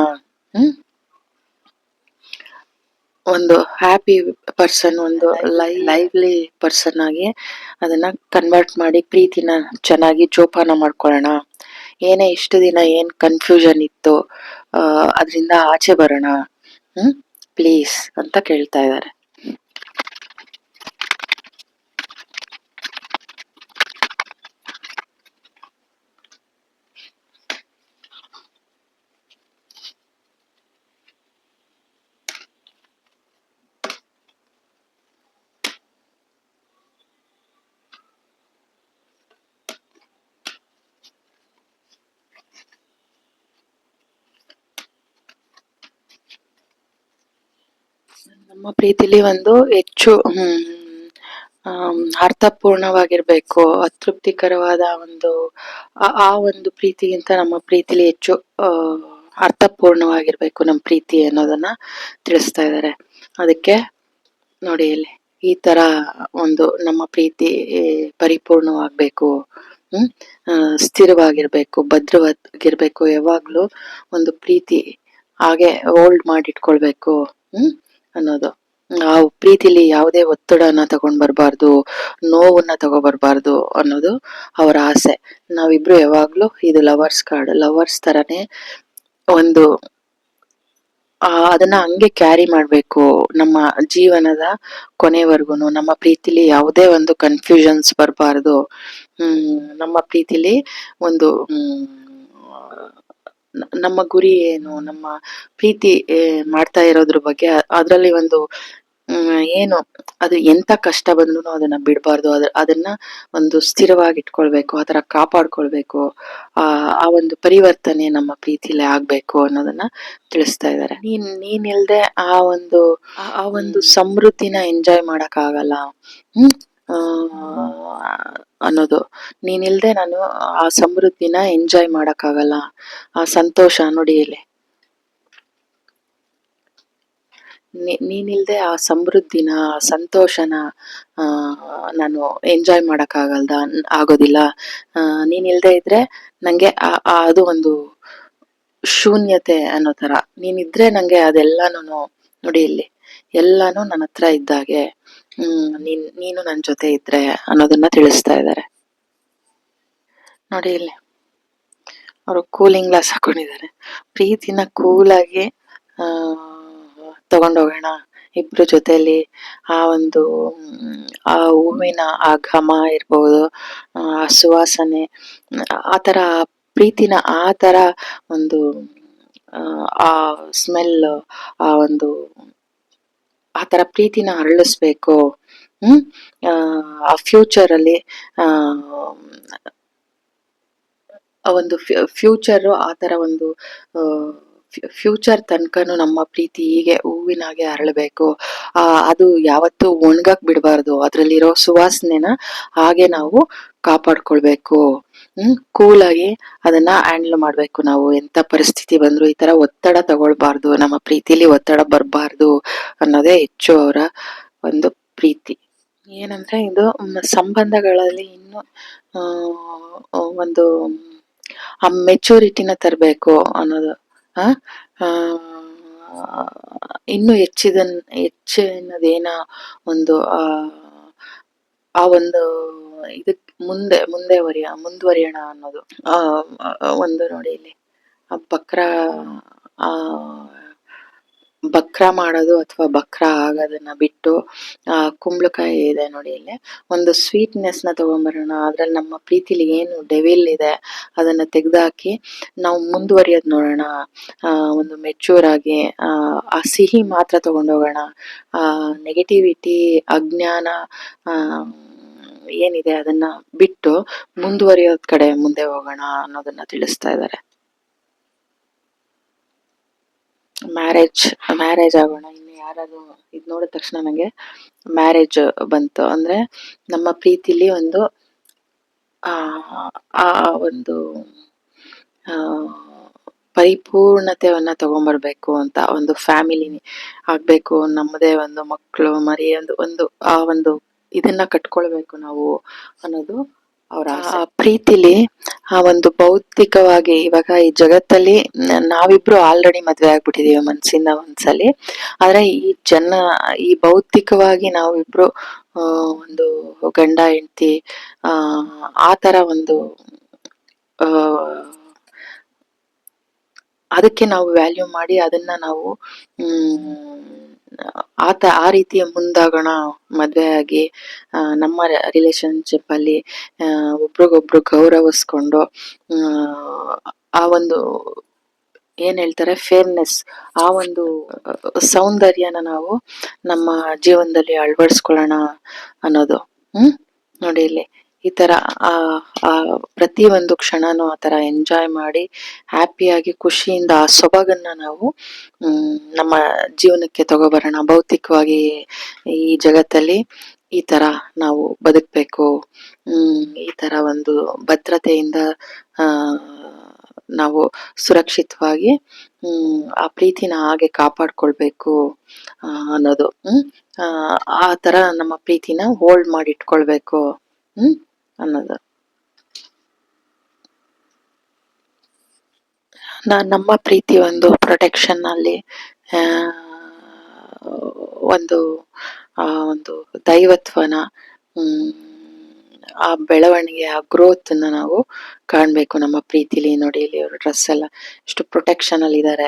ಒಂದು ಹ್ಯಾಪಿ ಪರ್ಸನ್, ಒಂದು ಲೈವ್ಲಿ ಪರ್ಸನ್ ಆಗಿ ಅದನ್ನ ಕನ್ವರ್ಟ್ ಮಾಡಿ ಪ್ರೀತಿನ ಚೆನ್ನಾಗಿ ಜೋಪಾನ ಮಾಡ್ಕೊಳ್ಳೋಣ. ಏನೇ ಇಷ್ಟು ದಿನ ಏನ್ ಕನ್ಫ್ಯೂಷನ್ ಇತ್ತು ಅದರಿಂದ ಆಚೆ ಬರೋಣ ಪ್ಲೀಸ್ ಅಂತ ಕೇಳ್ತಾ ಇದ್ದಾರೆ. ನಮ್ಮ ಪ್ರೀತಿಲಿ ಒಂದು ಹೆಚ್ಚು ಅರ್ಥಪೂರ್ಣವಾಗಿರ್ಬೇಕು, ಅತೃಪ್ತಿಕರವಾದ ಒಂದು ಆ ಒಂದು ಪ್ರೀತಿಗಿಂತ ನಮ್ಮ ಪ್ರೀತಿಲಿ ಹೆಚ್ಚು ಅರ್ಥಪೂರ್ಣವಾಗಿರ್ಬೇಕು ನಮ್ಮ ಪ್ರೀತಿ ಅನ್ನೋದನ್ನ ತಿಳಿಸ್ತಾ ಇದ್ದಾರೆ. ಅದಕ್ಕೆ ನೋಡಿ ಇಲ್ಲಿ ಈ ತರ ಒಂದು ನಮ್ಮ ಪ್ರೀತಿ ಪರಿಪೂರ್ಣವಾಗ್ಬೇಕು, ಸ್ಥಿರವಾಗಿರ್ಬೇಕು, ಭದ್ರವಾಗಿರ್ಬೇಕು. ಯಾವಾಗ್ಲೂ ಒಂದು ಪ್ರೀತಿ ಹಾಗೆ ಹೋಲ್ಡ್ ಮಾಡಿಟ್ಕೊಳ್ಬೇಕು ಅನ್ನೋದು. ಆ ಪ್ರೀತಿಲಿ ಯಾವುದೇ ಒತ್ತಡನ ತಗೊಂಡ್ ಬರ್ಬಾರ್ದು, ನೋವನ್ನ ತಗೊಬರ್ಬಾರ್ದು ಅನ್ನೋದು ಅವರ ಆಸೆ. ನಾವಿಬ್ರು ಯಾವಾಗ್ಲೂ ಇದು ಲವರ್ಸ್ ಕಾರ್ಡ್, ಲವರ್ಸ್ ತರನೇ ಒಂದು ಅದನ್ನ ಹಂಗೆ ಕ್ಯಾರಿ ಮಾಡ್ಬೇಕು ನಮ್ಮ ಜೀವನದ ಕೊನೆವರೆಗೂನು. ನಮ್ಮ ಪ್ರೀತಿಲಿ ಯಾವುದೇ ಒಂದು ಕನ್ಫ್ಯೂಷನ್ಸ್ ಬರಬಾರ್ದು. ನಮ್ಮ ಪ್ರೀತಿಲಿ ಒಂದು ನಮ್ಮ ಗುರಿ ಏನು, ನಮ್ಮ ಪ್ರೀತಿ ಮಾಡ್ತಾ ಇರೋದ್ರ ಬಗ್ಗೆ, ಅದ್ರಲ್ಲಿ ಒಂದು ಏನು ಅದು ಎಂತ ಕಷ್ಟ ಬಂದ್ರು ಅದನ್ನ ಬಿಡ್ಬಾರ್ದು. ಅದನ್ನ ಒಂದು ಸ್ಥಿರವಾಗಿ ಇಟ್ಕೊಳ್ಬೇಕು, ಆತರ ಕಾಪಾಡ್ಕೊಳ್ಬೇಕು. ಆ ಒಂದು ಪರಿವರ್ತನೆ ನಮ್ಮ ಪ್ರೀತಿಲೇ ಆಗ್ಬೇಕು ಅನ್ನೋದನ್ನ ತಿಳಿಸ್ತಾ ಇದ್ದಾರೆ. ನೀನ್ ಇಲ್ದೆ ಆ ಒಂದು ಸಮೃದ್ಧಿನ ಎಂಜಾಯ್ ಮಾಡಕ್ ಆಗಲ್ಲ ಅನ್ನೋದು. ನೀನಿಲ್ದೆ ನಾನು ಆ ಸಮೃದ್ಧಿನ ಎಂಜಾಯ್ ಮಾಡಕ್ ಆಗಲ್ಲ. ಆ ಸಂತೋಷ ನೋಡಿ ಇಲ್ಲಿ, ನೀನಿಲ್ದೆ ಆ ಸಮೃದ್ಧಿನ, ಸಂತೋಷನ ನಾನು ಎಂಜಾಯ್ ಮಾಡಕ್ ಆಗೋದಿಲ್ಲ. ನೀನಿಲ್ದೆ ಇದ್ರೆ ನಂಗೆ ಅದು ಒಂದು ಶೂನ್ಯತೆ ಅನ್ನೋ ತರ. ನೀನಿದ್ರೆ ನಂಗೆ ಅದೆಲ್ಲಾನು ನೋಡಿ ಇಲ್ಲಿ ಎಲ್ಲಾನು ನನ್ನ ಹತ್ರ ಇದ್ದಾಗೆ, ನೀನು ನನ್ ಜೊತೆ ಇದ್ರೆ ಅನ್ನೋದನ್ನ ತಿಳಿಸ್ತಾ ಇದ್ದಾರೆ. ನೋಡಿ ಇಲ್ಲಿ ಅವರು ಕೂಲಿಂಗ್ ಗ್ಲಾಸ್ ಹಾಕೊಂಡಿದ್ದಾರೆ. ಪ್ರೀತಿನ ಕೂಲಾಗಿ ತಗೊಂಡೋಗೋಣ ಇಬ್ರು ಜೊತೆಲಿ. ಆ ಒಂದು ಆ ಹೂವಿನ ಆ ಘಮ ಇರ್ಬೋದು, ಆ ಸುವಾಸನೆ, ಆತರ ಪ್ರೀತಿನ ಆ ತರ ಒಂದು ಆ ಸ್ಮೆಲ್, ಆ ಒಂದು ಆತರ ಪ್ರೀತಿನ ಹರಳಿಸ್ಬೇಕು. ಆ ಫ್ಯೂಚರ್ ಅಲ್ಲಿ ಒಂದು ಫ್ಯೂಚರ್ ಆತರ ಒಂದು ಫ್ಯೂಚರ್ ತನಕನು ನಮ್ಮ ಪ್ರೀತಿ ಹೀಗೆ ಹೂವಿನಾಗೆ ಅರಳಬೇಕು. ಅದು ಯಾವತ್ತೂ ಒಣಗಕ್ ಬಿಡಬಾರ್ದು. ಅದ್ರಲ್ಲಿರೋ ಸುವಾಸನೆನ ಹಾಗೆ ನಾವು ಕಾಪಾಡ್ಕೊಳ್ಬೇಕು. ಕೂಲಾಗಿ ಅದನ್ನ ಹ್ಯಾಂಡಲ್ ಮಾಡ್ಬೇಕು ನಾವು. ಎಂತ ಪರಿಸ್ಥಿತಿ ಬಂದ್ರು ಈ ತರ ಒತ್ತಡ ತಗೊಳ್ಬಾರ್ದು, ನಮ್ಮ ಪ್ರೀತಿಲಿ ಒತ್ತಡ ಬರಬಾರ್ದು ಅನ್ನೋದೇ ಹೆಚ್ಚು ಅವರ ಒಂದು ಪ್ರೀತಿ. ಏನಂದ್ರೆ ಇದು ಸಂಬಂಧಗಳಲ್ಲಿ ಇನ್ನು ಒಂದು ಆ ಮೆಚೂರಿಟಿನ ತರಬೇಕು ಅನ್ನೋದು. ಇನ್ನು ಹೆಚ್ಚಿನದೇನ ಒಂದು ಆ ಒಂದು ಇದಕ್ ಮುಂದುವರಿಯೋಣ ಅನ್ನೋದು. ಒಂದು ನೋಡಿ ಇಲ್ಲಿ ಆ ಬಕ್ರ ಮಾಡೋದು ಅಥವಾ ಬಕ್ರ ಆಗೋದನ್ನ ಬಿಟ್ಟು, ಕುಂಬಳಕಾಯಿ ಇದೆ ನೋಡಿ ಇಲ್ಲಿ, ಒಂದು ಸ್ವೀಟ್ನೆಸ್ ನ ತಗೊಂಡ್ಬರೋಣ. ಅದ್ರಲ್ಲಿ ನಮ್ಮ ಪ್ರೀತಿಲಿ ಏನು ಡೆವಿಲ್ ಇದೆ ಅದನ್ನ ತೆಗ್ದಾಕಿ ನಾವು ಮುಂದುವರಿಯೋದ್ ನೋಡೋಣ. ಒಂದು ಮೆಚೂರ್ ಆಗಿ ಆ ಸಿಹಿ ಮಾತ್ರ ತಗೊಂಡೋಗೋಣ. ನೆಗೆಟಿವಿಟಿ, ಅಜ್ಞಾನ ಏನಿದೆ ಅದನ್ನ ಬಿಟ್ಟು ಮುಂದುವರಿಯೋದ್ ಕಡೆ ಮುಂದೆ ಹೋಗೋಣ ಅನ್ನೋದನ್ನ ತಿಳಿಸ್ತಾ ಇದ್ದಾರೆ. ಮ್ಯಾರೇಜ್ ಆಗೋಣ. ಇನ್ನು ಯಾರಾದ್ರು ಇದ್ ನೋಡಿದ ತಕ್ಷಣ ನಂಗೆ ಮ್ಯಾರೇಜ್ ಬಂತು. ಅಂದ್ರೆ ನಮ್ಮ ಪ್ರೀತಿಲಿ ಒಂದು ಆ ಒಂದು ಪರಿಪೂರ್ಣತೆಯನ್ನ ತಗೊಂಡ್ಬರ್ಬೇಕು ಅಂತ, ಒಂದು ಫ್ಯಾಮಿಲಿ ಆಗ್ಬೇಕು, ನಮ್ಮದೇ ಒಂದು ಮಕ್ಕಳು ಮರಿ ಒಂದು ಆ ಒಂದು ಇದನ್ನ ಕಟ್ಕೊಳ್ಬೇಕು ನಾವು ಅನ್ನೋದು ಅವರ ಪ್ರೀತಿಲಿ. ಆ ಒಂದು ಭೌತಿಕವಾಗಿ ಇವಾಗ ಈ ಜಗತ್ತಲ್ಲಿ ನಾವಿಬ್ರು ಆಲ್ರೆಡಿ ಮದ್ವೆ ಆಗ್ಬಿಟ್ಟಿದೀವಿ ಮನ್ಸಿಂದ ಒಂದ್ಸಲಿ. ಆದ್ರೆ ಈ ಭೌತಿಕವಾಗಿ ನಾವಿಬ್ರು ಒಂದು ಗಂಡ ಹೆಂಡತಿ ಆ ತರ ಒಂದು ಅದಕ್ಕೆ ನಾವು ವ್ಯಾಲ್ಯೂ ಮಾಡಿ ಅದನ್ನ ನಾವು ಆ ರೀತಿಯ ಮುಂದಾಗೋಣ ಮದ್ವೆ ಆಗಿ. ನಮ್ಮ ರಿಲೇಶನ್ಶಿಪ್ ಅಲ್ಲಿ ಒಬ್ರಿಗೊಬ್ರು ಗೌರವಿಸ್ಕೊಂಡು ಆ ಒಂದು ಏನ್ ಹೇಳ್ತಾರೆ ಫೇರ್ನೆಸ್, ಆ ಒಂದು ಸೌಂದರ್ಯನ ನಾವು ನಮ್ಮ ಜೀವನದಲ್ಲಿ ಅಳವಡಿಸ್ಕೊಳ್ಳೋಣ ಅನ್ನೋದು. ನೋಡಿ ಇಲ್ಲಿ ಈ ತರ ಪ್ರತಿ ಒಂದು ಕ್ಷಣನೂ ಆ ತರ ಎಂಜಾಯ್ ಮಾಡಿ ಹ್ಯಾಪಿಯಾಗಿ ಖುಷಿಯಿಂದ ಆ ಸೊಬಗನ್ನ ನಾವು ನಮ್ಮ ಜೀವನಕ್ಕೆ ತಗೋಬರೋಣ. ಭೌತಿಕವಾಗಿ ಈ ಜಗತ್ತಲ್ಲಿ ಈ ತರ ನಾವು ಬದುಕ್ಬೇಕು, ಈ ತರ ಒಂದು ಭದ್ರತೆಯಿಂದ ಆ ನಾವು ಸುರಕ್ಷಿತವಾಗಿ ಆ ಪ್ರೀತಿನ ಹಾಗೆ ಕಾಪಾಡ್ಕೊಳ್ಬೇಕು ಅನ್ನೋದು. ಆ ತರ ನಮ್ಮ ಪ್ರೀತಿನ ಹೋಲ್ಡ್ ಮಾಡಿ ಇಟ್ಕೊಳ್ಬೇಕು ಅನ್ನೋದು. ನಮ್ಮ ಪ್ರೀತಿ ಒಂದು ಪ್ರೊಟೆಕ್ಷನ್ ಅಲ್ಲಿ ಒಂದು ಒಂದು ದೈವತ್ವನ, ಆ ಬೆಳವಣಿಗೆ, ಆ ಗ್ರೋತ್ ಅನ್ನ ನಾವು ಕಾಣ್ಬೇಕು ನಮ್ಮ ಪ್ರೀತಿಲಿ. ನೋಡಿ ಇಲ್ಲಿ ಅವರು ಡ್ರೆಸ್ ಎಲ್ಲ ಎಷ್ಟು ಪ್ರೊಟೆಕ್ಷನ್ ಅಲ್ಲಿ ಇದ್ದಾರೆ.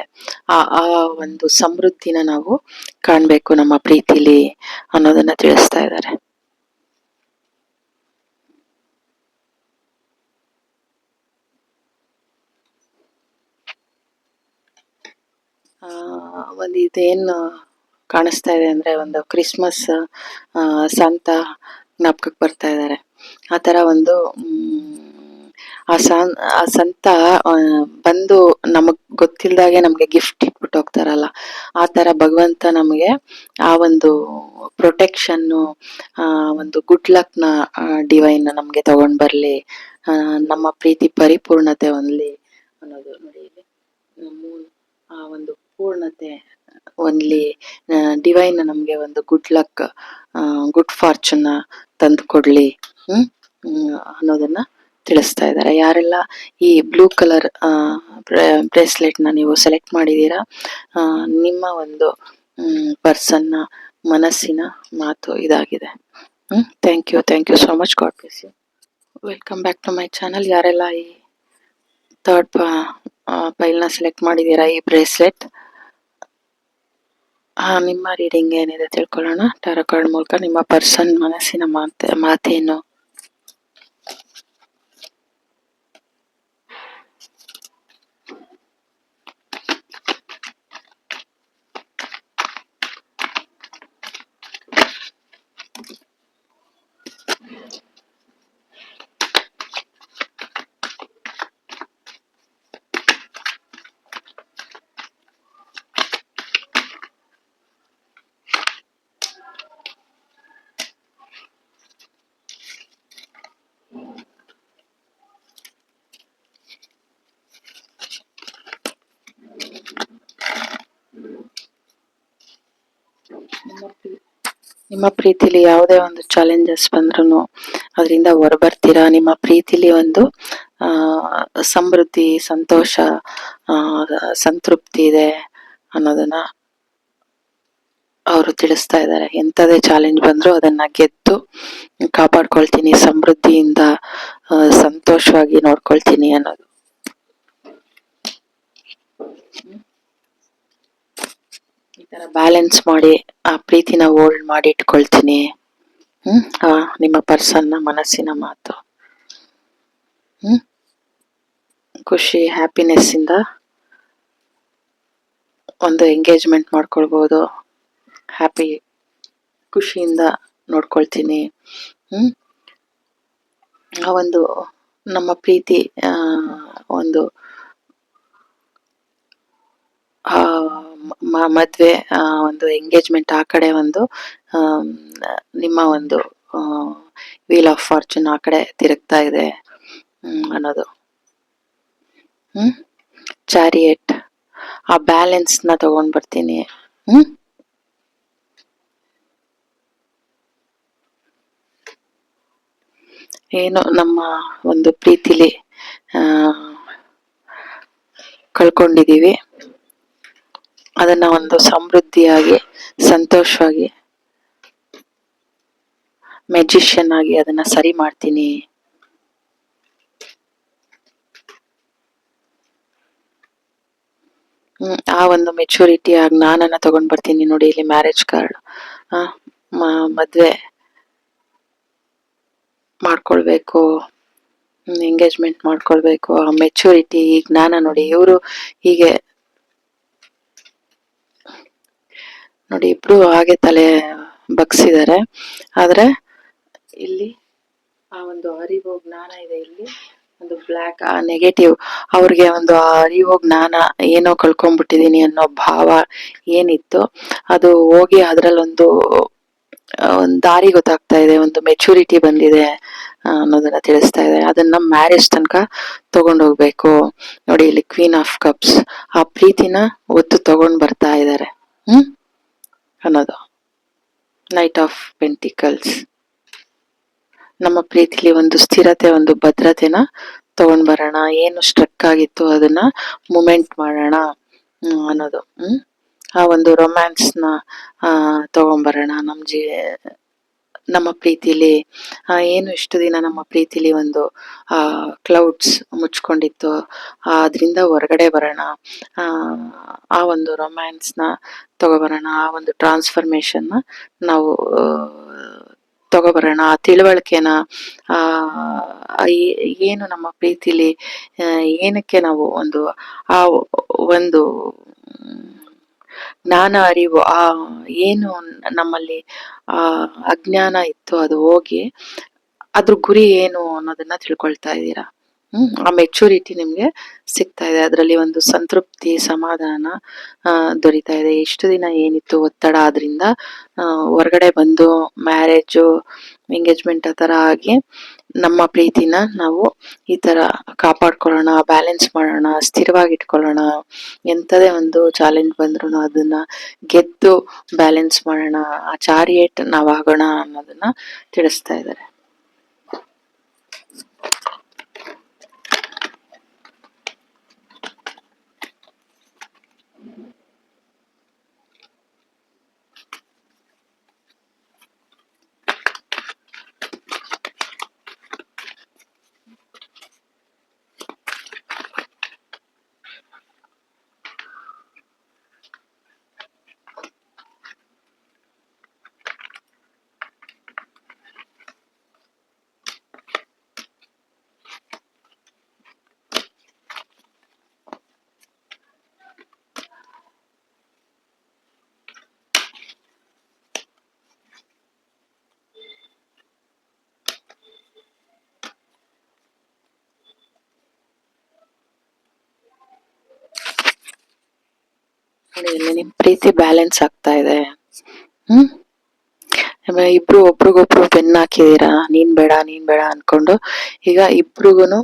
ಆ ಒಂದು ಸಮೃದ್ಧಿನ ನಾವು ಕಾಣ್ಬೇಕು ನಮ್ಮ ಪ್ರೀತಿಲಿ ಅನ್ನೋದನ್ನ ತಿಳಿಸ್ತಾ ಇದ್ದಾರೆ. ಒಂದು ಇದೇನು ಕಾಣಿಸ್ತಾ ಇದೆ ಅಂದ್ರೆ ಒಂದು ಕ್ರಿಸ್ಮಸ್ ಸಂತ ಜ್ಞಾಪಕಕ್ಕೆ ಬರ್ತಾ ಇದ್ದಾರೆ. ಆ ತರ ಒಂದು ಆ ಸಂತ ಬಂದು ನಮಗ್ ಗೊತ್ತಿಲ್ದಾಗೆ ನಮ್ಗೆ ಗಿಫ್ಟ್ ಇಟ್ಬಿಟ್ಟು ಹೋಗ್ತಾರಲ್ಲ, ಆ ತರ ಭಗವಂತ ನಮಗೆ ಆ ಒಂದು ಪ್ರೊಟೆಕ್ಷನ್ನು, ಒಂದು ಗುಡ್ ಲಕ್ ನ ಡಿವೈನ್ ನಮ್ಗೆ ತಗೊಂಡ್ ಬರ್ಲಿ, ನಮ್ಮ ಪ್ರೀತಿ ಪರಿಪೂರ್ಣತೆ ಹೊಂದ್ಲಿ ಅನ್ನೋದು. ನೋಡಿ ಇಲ್ಲಿ ಆ ಒಂದು ಪೂರ್ಣತೆ ಒನ್ಲಿ ಡಿವೈನ್ ನಮ್ಗೆ ಒಂದು ಗುಡ್ ಲಕ್, ಗುಡ್ ಫಾರ್ಚೂನ್ ತಂದು ಕೊಡ್ಲಿ ಅನ್ನೋದನ್ನ ತಿಳಿಸ್ತಾ ಇದ್ದಾರೆ. ಯಾರೆಲ್ಲ ಈ ಬ್ಲೂ ಕಲರ್ ಬ್ರೇಸ್ಲೆಟ್ ನ ನೀವು ಸೆಲೆಕ್ಟ್ ಮಾಡಿದೀರಾ, ನಿಮ್ಮ ಒಂದು ಪರ್ಸನ್ ನ ಮನಸ್ಸಿನ ಮಾತು ಇದಾಗಿದೆ. Thank you so much. God bless you. Welcome back to my channel. ಯಾರೆಲ್ಲ ಈ ಥರ್ಡ್ ಫೈಲ್ ನ ಸೆಲೆಕ್ಟ್ ಮಾಡಿದೀರಾ, ಈ ಬ್ರೇಸ್ಲೆಟ್, ನಿಮ್ಮ ರೀಡಿಂಗ್ ಏನಿದೆ ತಿಳ್ಕೊಳ್ಳೋಣ ಟಾರೋ ಕಾರ್ಡ್ ಮೂಲಕ. ನಿಮ್ಮ ಪರ್ಸನ್ ಮನಸ್ಸಿನ ಮಾತೇನು? ನಿಮ್ಮ ಪ್ರೀತಿಲಿ ಯಾವುದೇ ಒಂದು ಚಾಲೆಂಜಸ್ ಬಂದ್ರು ಅದರಿಂದ ಹೊರಬರ್ತೀರಾ. ನಿಮ್ಮ ಪ್ರೀತಿಲಿ ಒಂದು ಸಮೃದ್ಧಿ, ಸಂತೋಷ, ಸಂತೃಪ್ತಿ ಇದೆ ಅನ್ನೋದನ್ನ ಅವರು ತಿಳಿಸ್ತಾ ಇದ್ದಾರೆ. ಎಂಥದೇ ಚಾಲೆಂಜ್ ಬಂದ್ರು ಅದನ್ನ ಗೆದ್ದು ಕಾಪಾಡ್ಕೊಳ್ತೀನಿ, ಸಮೃದ್ಧಿಯಿಂದ ಸಂತೋಷವಾಗಿ ನೋಡ್ಕೊಳ್ತೀನಿ ಅನ್ನೋದು. ಈ ತರ ಬ್ಯಾಲೆನ್ಸ್ ಮಾಡಿ ಆ ಪ್ರೀತಿನ ಹೋಲ್ಡ್ ಮಾಡಿ ಇಟ್ಕೊಳ್ತೀನಿ. ನಿಮ್ಮ ಪರ್ಸನ್ ನ ಮನಸ್ಸಿನ ಮಾತು. ಖುಷಿ, ಹ್ಯಾಪಿನೆಸ್ ಇಂದ ಒಂದು ಎಂಗೇಜ್ಮೆಂಟ್ ಮಾಡ್ಕೊಳ್ಬಹುದು. ಹ್ಯಾಪಿ, ಖುಷಿಯಿಂದ ನೋಡ್ಕೊಳ್ತೀನಿ. ಆ ಒಂದು ನಮ್ಮ ಪ್ರೀತಿ ಒಂದು ಮದ್ವೆ, ಒಂದು ಎಂಗೇಜ್ಮೆಂಟ್, ಆ ಕಡೆ ಒಂದು ನಿಮ್ಮ ಒಂದು ವೀಲ್ ಆಫ್ ಫಾರ್ಚೂನ್ ಆ ಕಡೆ ತಿರುಗ್ತಾ ಇದೆ ಅನ್ನೋದು. ಚಾರಿಯೇಟ್, ಆ ಬ್ಯಾಲೆನ್ಸ್ ನ ತಗೊಂಡ್ ಬರ್ತೀನಿ. ಏನು ನಮ್ಮ ಒಂದು ಪ್ರೀತಿಲಿ ಕಳ್ಕೊಂಡಿದೀವಿ ಅದನ್ನ ಒಂದು ಸಮೃದ್ಧಿಯಾಗಿ, ಸಂತೋಷವಾಗಿ, ಮ್ಯಾಜಿಷಿಯನ್ ಆಗಿ ಅದನ್ನ ಸರಿ ಮಾಡ್ತೀನಿ. ಆ ಒಂದು ಮೆಚುರಿಟಿ, ಆ ಜ್ಞಾನನ ತಗೊಂಡ್ ಬರ್ತೀನಿ. ನೋಡಿ ಇಲ್ಲಿ ಮ್ಯಾರೇಜ್ ಕಾರ್ಡ್, ಮದ್ವೆ ಮಾಡ್ಕೊಳ್ಬೇಕು, ಎಂಗೇಜ್ಮೆಂಟ್ ಮಾಡ್ಕೊಳ್ಬೇಕು, ಆ ಮೆಚುರಿಟಿ, ಈ ಜ್ಞಾನ ನೋಡಿ. ಇವರು ಹೀಗೆ ನೋಡಿ ಇಬ್ರು ಹಾಗೆ ತಲೆ ಬಗ್ಸಿದ್ದಾರೆ, ಆದ್ರೆ ಇಲ್ಲಿ ಆ ಒಂದು ಅರಿವು ಜ್ಞಾನ ಇದೆ ಇಲ್ಲಿ. ಒಂದು ಬ್ಲ್ಯಾಕ್ ನೆಗೆಟಿವ್, ಅವ್ರಿಗೆ ಒಂದು ಅರಿವು ಜ್ಞಾನ ಏನೋ ಕಳ್ಕೊಂಡ್ಬಿಟ್ಟಿದೀನಿ ಅನ್ನೋ ಭಾವ ಏನಿತ್ತು ಅದು ಹೋಗಿ ಅದ್ರಲ್ಲೊಂದು ಒಂದು ದಾರಿ ಗೊತ್ತಾಗ್ತಾ ಇದೆ, ಒಂದು ಮೆಚುರಿಟಿ ಬಂದಿದೆ ಅನ್ನೋದನ್ನ ತಿಳಿಸ್ತಾ ಇದೆ. ಅದನ್ನ ಮ್ಯಾರೇಜ್ ತನಕ ತಗೊಂಡೋಗ್ಬೇಕು. ನೋಡಿ ಇಲ್ಲಿ ಕ್ವೀನ್ ಆಫ್ ಕಪ್ಸ್, ಆ ಪ್ರೀತಿನ ಒತ್ತು ತಗೊಂಡ್ ಬರ್ತಾ ಇದ್ದಾರೆ ಅನ್ನೋದು. ನೈಟ್ ಆಫ್ ಪೆಂಟಿಕಲ್ಸ್, ನಮ್ಮ ಪ್ರೀತಿಲಿ ಒಂದು ಸ್ಥಿರತೆ, ಒಂದು ಭದ್ರತೆನ ತಗೊಂಡ್ ಬರೋಣ. ಏನು ಸ್ಟ್ರಕ್ ಆಗಿತ್ತು ಅದನ್ನ ಮೂಮೆಂಟ್ ಮಾಡೋಣ ಅನ್ನೋದು. ಆ ಒಂದು ರೊಮ್ಯಾನ್ಸ್ನ ತಗೊಂಬರೋಣ ನಮ್ಮ ಪ್ರೀತಿಲಿ. ಏನು ಇಷ್ಟು ದಿನ ನಮ್ಮ ಪ್ರೀತಿಲಿ ಒಂದು ಕ್ಲೌಡ್ಸ್ ಮುಚ್ಕೊಂಡಿತ್ತು, ಅದರಿಂದ ಹೊರಗಡೆ ಬರೋಣ. ಆ ಒಂದು ರೊಮ್ಯಾನ್ಸ್ನ ತಗೊಬರೋಣ. ಆ ಒಂದು ಟ್ರಾನ್ಸ್ಫರ್ಮೇಶನ್ನ ನಾವು ತಗೊಬರೋಣ. ಆ ತಿಳುವಳಿಕೆನ, ಏನು ನಮ್ಮ ಪ್ರೀತಿಲಿ ಏನಕ್ಕೆ ನಾವು ಆ ಒಂದು ಜ್ಞಾನ, ಅರಿವು, ಏನು ನಮ್ಮಲ್ಲಿ ಅಜ್ಞಾನ ಇತ್ತು ಅದು ಹೋಗಿ ಅದ್ರ ಗುರಿ ಏನು ಅನ್ನೋದನ್ನ ತಿಳ್ಕೊಳ್ತಾ ಇದ್ದೀರಾ. ಆ ಮೆಚುರಿಟಿ ನಿಮ್ಗೆ ಸಿಗ್ತಾ ಇದೆ. ಅದರಲ್ಲಿ ಒಂದು ಸಂತೃಪ್ತಿ, ಸಮಾಧಾನ ದೊರೀತಾ ಇದೆ. ಇಷ್ಟು ದಿನ ಏನಿತ್ತು ಒತ್ತಡ, ಆದ್ರಿಂದ ಹೊರಗಡೆ ಬಂದು ಮ್ಯಾರೇಜು, ಎಂಗೇಜ್ಮೆಂಟ್ ಆ ತರ ಆಗಿ ನಮ್ಮ ಪ್ರೀತಿನ ನಾವು ಈ ತರ ಕಾಪಾಡ್ಕೊಳ್ಳೋಣ, ಬ್ಯಾಲೆನ್ಸ್ ಮಾಡೋಣ, ಸ್ಥಿರವಾಗಿ ಇಟ್ಕೊಳ್ಳೋಣ. ಎಂಥದೇ ಒಂದು ಚಾಲೆಂಜ್ ಬಂದ್ರು ಅದನ್ನ ಗೆದ್ದು ಬ್ಯಾಲೆನ್ಸ್ ಮಾಡೋಣ, ಆ ಚಾರಿಯೇಟ್ ನಾವಾಗೋಣ ಅನ್ನೋದನ್ನ ತಿಳಿಸ್ತಾ ಇದ್ದಾರೆ. ಇಲ್ಲಿ ನಿಮ್ ಪ್ರೀತಿ ಬ್ಯಾಲೆನ್ಸ್ ಆಗ್ತಾ ಇದೆ. ಇಬ್ರು ಒಬ್ರಿಗೊಬ್ರು ಬೆನ್ನ ಹಾಕಿದೀರಾ, ನೀನ್ ಬೇಡ ನೀನ್ ಬೇಡ ಅನ್ಕೊಂಡು. ಈಗ ಇಬ್ರಿಗೂನು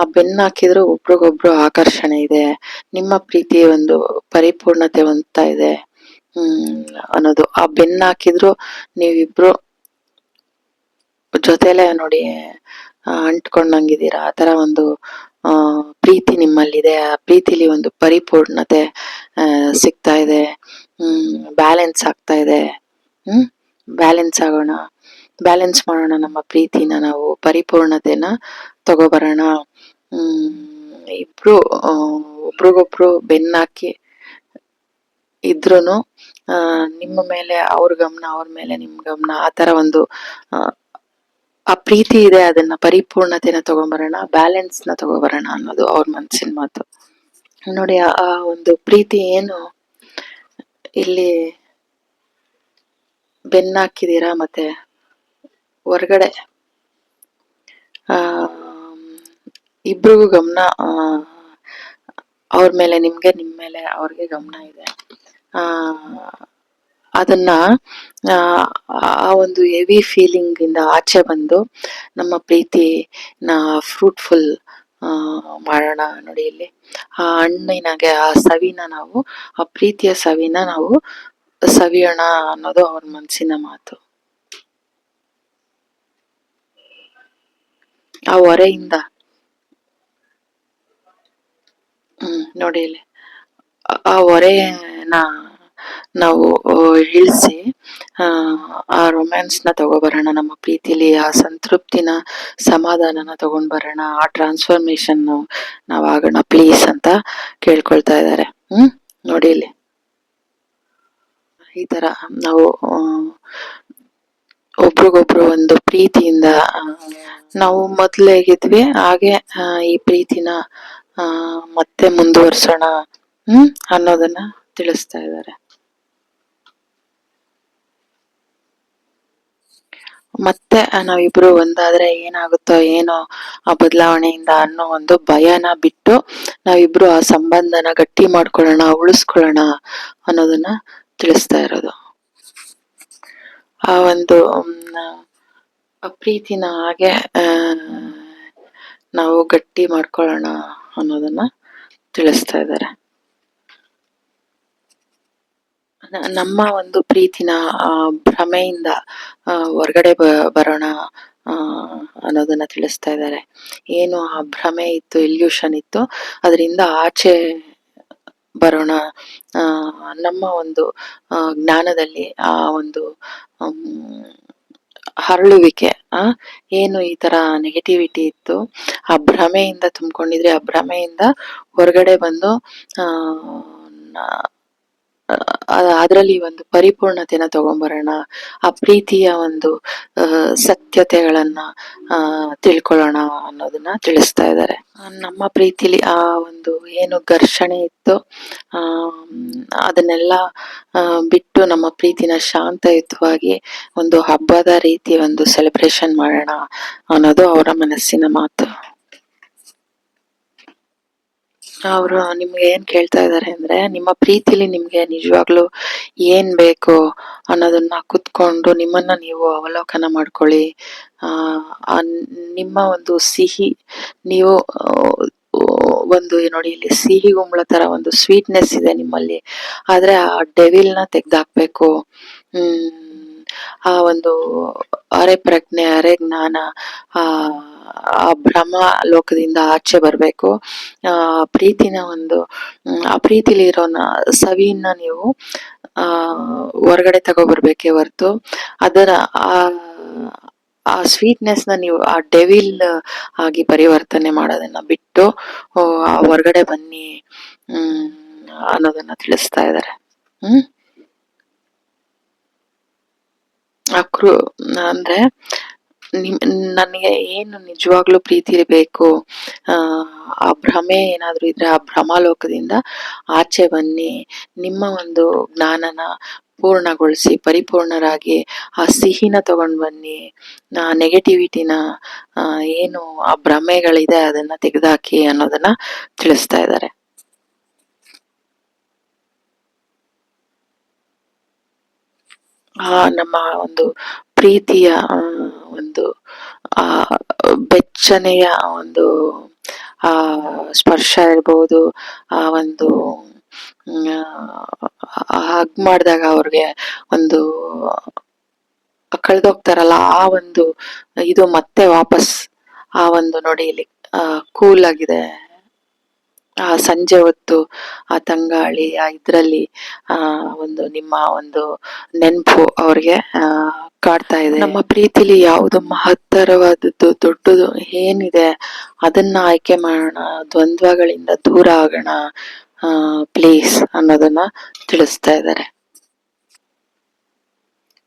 ಆ ಬೆನ್ನ ಹಾಕಿದ್ರು ಒಬ್ರಿಗೊಬ್ರು ಆಕರ್ಷಣೆ ಇದೆ. ನಿಮ್ಮ ಪ್ರೀತಿ ಒಂದು ಪರಿಪೂರ್ಣತೆ ಹೊಂದ್ತಾ ಇದೆ ಅನ್ನೋದು. ಆ ಬೆನ್ನ ಹಾಕಿದ್ರು ನೀವಿಬ್ರು ಜೊತೆಲೆ ನೋಡಿ ಅಂಟ್ಕೊಂಡಂಗಿದ್ದೀರಾ. ಆ ತರ ಒಂದು ಪ್ರೀತಿ ನಿಮ್ಮಲ್ಲಿದೆ. ಆ ಪ್ರೀತಿಲಿ ಒಂದು ಪರಿಪೂರ್ಣತೆ ಸಿಗ್ತಾ ಇದೆ. ಬ್ಯಾಲೆನ್ಸ್ ಆಗ್ತಾ ಇದೆ. ಬ್ಯಾಲೆನ್ಸ್ ಆಗೋಣ, ಬ್ಯಾಲೆನ್ಸ್ ಮಾಡೋಣ ನಮ್ಮ ಪ್ರೀತಿನ. ನಾವು ಪರಿಪೂರ್ಣತೆನ ತಗೋಬರೋಣ. ಇಬ್ರು ಒಬ್ರಿಗೊಬ್ರು ಬೆನ್ನಾಕಿ ಇದ್ರುನು ನಿಮ್ಮ ಮೇಲೆ ಅವ್ರ ಗಮನ, ಅವ್ರ ಮೇಲೆ ನಿಮ್ ಗಮನ, ಆ ತರ ಒಂದು ಆ ಪ್ರೀತಿ ಇದೆ. ಅದನ್ನ ಪರಿಪೂರ್ಣತೆನ ತಗೊಂಬರೋಣ, ಬ್ಯಾಲೆನ್ಸ್ ನ ತಗೋಬರೋಣ ಅನ್ನೋದು ಅವ್ರ ಮನ್ಸಿನ ಮಾತು. ನೋಡಿ ಆ ಒಂದು ಪ್ರೀತಿ ಏನು ಇಲ್ಲಿ ಬೆನ್ನಾಕಿದೀರಾ, ಮತ್ತೆ ಹೊರಗಡೆ ಇಬ್ರಿಗೂ ಗಮನ ಅವ್ರ ಮೇಲೆ ನಿಮ್ಗೆ, ನಿಮ್ ಮೇಲೆ ಅವ್ರಿಗೆ ಗಮನ ಇದೆ. ಅದನ್ನ ಆ ಒಂದು ಹೆವಿ ಫೀಲಿಂಗ್ ಇಂದ ಆಚೆ ಬಂದು ನಮ್ಮ ಪ್ರೀತಿನ ಫ್ರೂಟ್ಫುಲ್ ಮಾಡೋಣ. ನೋಡಿ ಇಲ್ಲಿ ಆ ಹಣ್ಣಿನಾಗೆ ಆ ಸವಿನ ನಾವು, ಆ ಪ್ರೀತಿಯ ಸವಿನ ನಾವು ಸವಿಯೋಣ ಅನ್ನೋದು ಅವ್ರ ಮನ್ಸಿನ ಮಾತು. ಆ ಹೊರೆಯಿಂದ ನೋಡಿ ಇಲ್ಲಿ ಆ ಹೊರೆನ ನಾವು ಇಳಿಸಿ ಆ ರೊಮ್ಯಾನ್ಸ್ ನ ತಗೋಬರೋಣ. ನಮ್ಮ ಪ್ರೀತಿಲಿ ಆ ಸಂತೃಪ್ತಿನ, ಸಮಾಧಾನನ ತಗೊಂಡ್ ಬರೋಣ. ಆ ಟ್ರಾನ್ಸ್ಫಾರ್ಮೇಶನ್ ನಾವ್ ಆಗೋಣ ಪ್ಲೀಸ್ ಅಂತ ಕೇಳ್ಕೊಳ್ತಾ ಇದ್ದಾರೆ. ನೋಡಿ ಇಲ್ಲಿ ಈ ತರ ನಾವು ಒಬ್ರಿಗೊಬ್ರು ಒಂದು ಪ್ರೀತಿಯಿಂದ ನಾವು ಮೊದ್ಲು ಹೇಗಿದ್ವಿ ಹಾಗೆ ಈ ಪ್ರೀತಿನ ಮತ್ತೆ ಮುಂದುವರ್ಸೋಣ ಅನ್ನೋದನ್ನ ತಿಳಿಸ್ತಾ ಇದ್ದಾರೆ. ಮತ್ತೆ ನಾವಿಬ್ರು ಒಂದಾದ್ರೆ ಏನಾಗುತ್ತೋ ಏನೋ ಆ ಬದಲಾವಣೆಯಿಂದ ಅನ್ನೋ ಒಂದು ಭಯನ ಬಿಟ್ಟು ನಾವಿಬ್ರು ಆ ಸಂಬಂಧನ ಗಟ್ಟಿ ಮಾಡ್ಕೊಳ್ಳೋಣ, ಉಳಿಸ್ಕೊಳ್ಳೋಣ ಅನ್ನೋದನ್ನ ತಿಳಿಸ್ತಾ ಇರೋದು. ಆ ಒಂದು ಪ್ರೀತಿನ ಹಾಗೆ ನಾವು ಗಟ್ಟಿ ಮಾಡ್ಕೊಳ್ಳೋಣ ಅನ್ನೋದನ್ನ ತಿಳಿಸ್ತಾ ಇದ್ದಾರೆ. ನಮ್ಮ ಒಂದು ಪ್ರೀತಿನ ಭ್ರಮೆಯಿಂದ ಹೊರಗಡೆ ಬರೋಣ ಅನ್ನೋದನ್ನ ತಿಳಿಸ್ತಾ ಇದ್ದಾರೆ. ಏನು ಆ ಭ್ರಮೆ ಇತ್ತು, ಇಲ್ಯೂಷನ್ ಇತ್ತು, ಅದರಿಂದ ಆಚೆ ಬರೋಣ. ನಮ್ಮ ಒಂದು ಜ್ಞಾನದಲ್ಲಿ ಆ ಒಂದು ಹರಳುವಿಕೆ, ಏನು ಈ ತರ ನೆಗೆಟಿವಿಟಿ ಇತ್ತು, ಆ ಭ್ರಮೆಯಿಂದ ತುಂಬಿಕೊಂಡಿದ್ರೆ ಆ ಭ್ರಮೆಯಿಂದ ಹೊರಗಡೆ ಬಂದು ಅದರಲ್ಲಿ ಒಂದು ಪರಿಪೂರ್ಣತೆನ ತಗೊಂಬರೋಣ, ಆ ಪ್ರೀತಿಯ ಒಂದು ಸತ್ಯತೆಗಳನ್ನ ತಿಳ್ಕೊಳ್ಳೋಣ ಅನ್ನೋದನ್ನ ತಿಳಿಸ್ತಾ ಇದ್ದಾರೆ. ನಮ್ಮ ಪ್ರೀತಿಲಿ ಆ ಒಂದು ಏನು ಘರ್ಷಣೆ ಇತ್ತು ಅದನ್ನೆಲ್ಲ ಬಿಟ್ಟು ನಮ್ಮ ಪ್ರೀತಿನ ಶಾಂತಯುತವಾಗಿ ಒಂದು ಹಬ್ಬದ ರೀತಿ ಒಂದು ಸೆಲೆಬ್ರೇಷನ್ ಮಾಡೋಣ ಅನ್ನೋದು ಅವರ ಮನಸ್ಸಿನ ಮಾತು. ಅವರು ನಿಮ್ಗೆ ಏನ್ ಕೇಳ್ತಾ ಇದಾರೆ ಅಂದ್ರೆ, ನಿಮ್ಮ ಪ್ರೀತಿಲಿ ನಿಮ್ಗೆ ನಿಜವಾಗ್ಲು ಏನ್ ಬೇಕು ಅನ್ನೋದನ್ನ ಕುತ್ಕೊಂಡು ನಿಮ್ಮನ್ನ ನೀವು ಅವಲೋಕನ ಮಾಡ್ಕೊಳ್ಳಿ. ನಿಮ್ಮ ಒಂದು ಸಿಹಿ, ನೀವು ಒಂದು ನೋಡಿ ಇಲ್ಲಿ ಸಿಹಿ ಗುಂಬಳ ತರ ಒಂದು ಸ್ವೀಟ್ನೆಸ್ ಇದೆ ನಿಮ್ಮಲ್ಲಿ, ಆದ್ರೆ ಆ ಡೆವಿಲ್ನ ತೆಗ್ದಾಕ್ಬೇಕು. ಆ ಒಂದು ಅರೆ ಪ್ರಜ್ಞೆ, ಅರೆ ಜ್ಞಾನ, ಆ ಭ್ರಮ ಲೋಕದಿಂದ ಆಚೆ ಬರ್ಬೇಕು. ಪ್ರೀತಿನ ಒಂದು ಆ ಪ್ರೀತಿಲಿ ಇರೋನ ಸವಿನ ನೀವು ಹೊರಗಡೆ ತಗೊಬರ್ಬೇಕೇ ಹೊರ್ತು ಅದರ ಆ ಸ್ವೀಟ್ನೆಸ್ ನ ನೀವು ಆ ಡೆವಿಲ್ ಆಗಿ ಪರಿವರ್ತನೆ ಮಾಡೋದನ್ನ ಬಿಟ್ಟು ಹೊರಗಡೆ ಬನ್ನಿ ಅನ್ನೋದನ್ನ ತಿಳಿಸ್ತಾ ಇದ್ದಾರೆ. ಅಂದ್ರೆ ನನಗೆ ಏನು ನಿಜವಾಗ್ಲೂ ಪ್ರೀತಿ ಬೇಕು, ಆ ಭ್ರಮೆ ಏನಾದ್ರೂ ಇದ್ರೆ ಆ ಭ್ರಮಾಲೋಕದಿಂದ ಆಚೆ ಬನ್ನಿ, ನಿಮ್ಮ ಒಂದು ಜ್ಞಾನನ ಪೂರ್ಣಗೊಳಿಸಿ ಪರಿಪೂರ್ಣರಾಗಿ ಆ ಸಿಹಿನ ತಗೊಂಡ್ ಬನ್ನಿ, ನೆಗೆಟಿವಿಟಿನ ಏನು ಆ ಭ್ರಮೆಗಳಿದೆ ಅದನ್ನ ತೆಗೆದಾಕಿ ಅನ್ನೋದನ್ನ ತಿಳಿಸ್ತಾ ಇದ್ದಾರೆ. ನಮ್ಮ ಒಂದು ಪ್ರೀತಿಯ ಒಂದು ಬೆಚ್ಚನೆಯ ಒಂದು ಸ್ಪರ್ಶ ಇರ್ಬೋದು, ಆ ಒಂದು ಹಗ್ ಮಾಡಿದಾಗ ಅವ್ರಿಗೆ ಒಂದು ಕಳೆದೋಗ್ತಾರಲ್ಲ ಆ ಒಂದು ಇದು ಮತ್ತೆ ವಾಪಸ್ ಆ ಒಂದು ನೋಡಿ ಇಲ್ಲಿ ಕೂಲ್ ಆಗಿದೆ, ಆ ಸಂಜೆ ಹೊತ್ತು ಆ ತಂಗಾಳಿ ಆ ಇದ್ರಲ್ಲಿ ಒಂದು ನಿಮ್ಮ ಒಂದು ನೆನಪು ಅವ್ರಿಗೆ ಕಾಡ್ತಾ ಇದೆ. ನಮ್ಮ ಪ್ರೀತಿಲಿ ಯಾವುದು ಮಹತ್ತರವಾದದ್ದು ದೊಡ್ಡದು ಏನಿದೆ ಅದನ್ನ ಆಯ್ಕೆ ಮಾಡೋಣ, ದ್ವಂದ್ವಗಳಿಂದ ದೂರ ಆಗೋಣ ಪ್ಲೀಸ್ ಅನ್ನೋದನ್ನ ತಿಳಿಸ್ತಾ ಇದ್ದಾರೆ.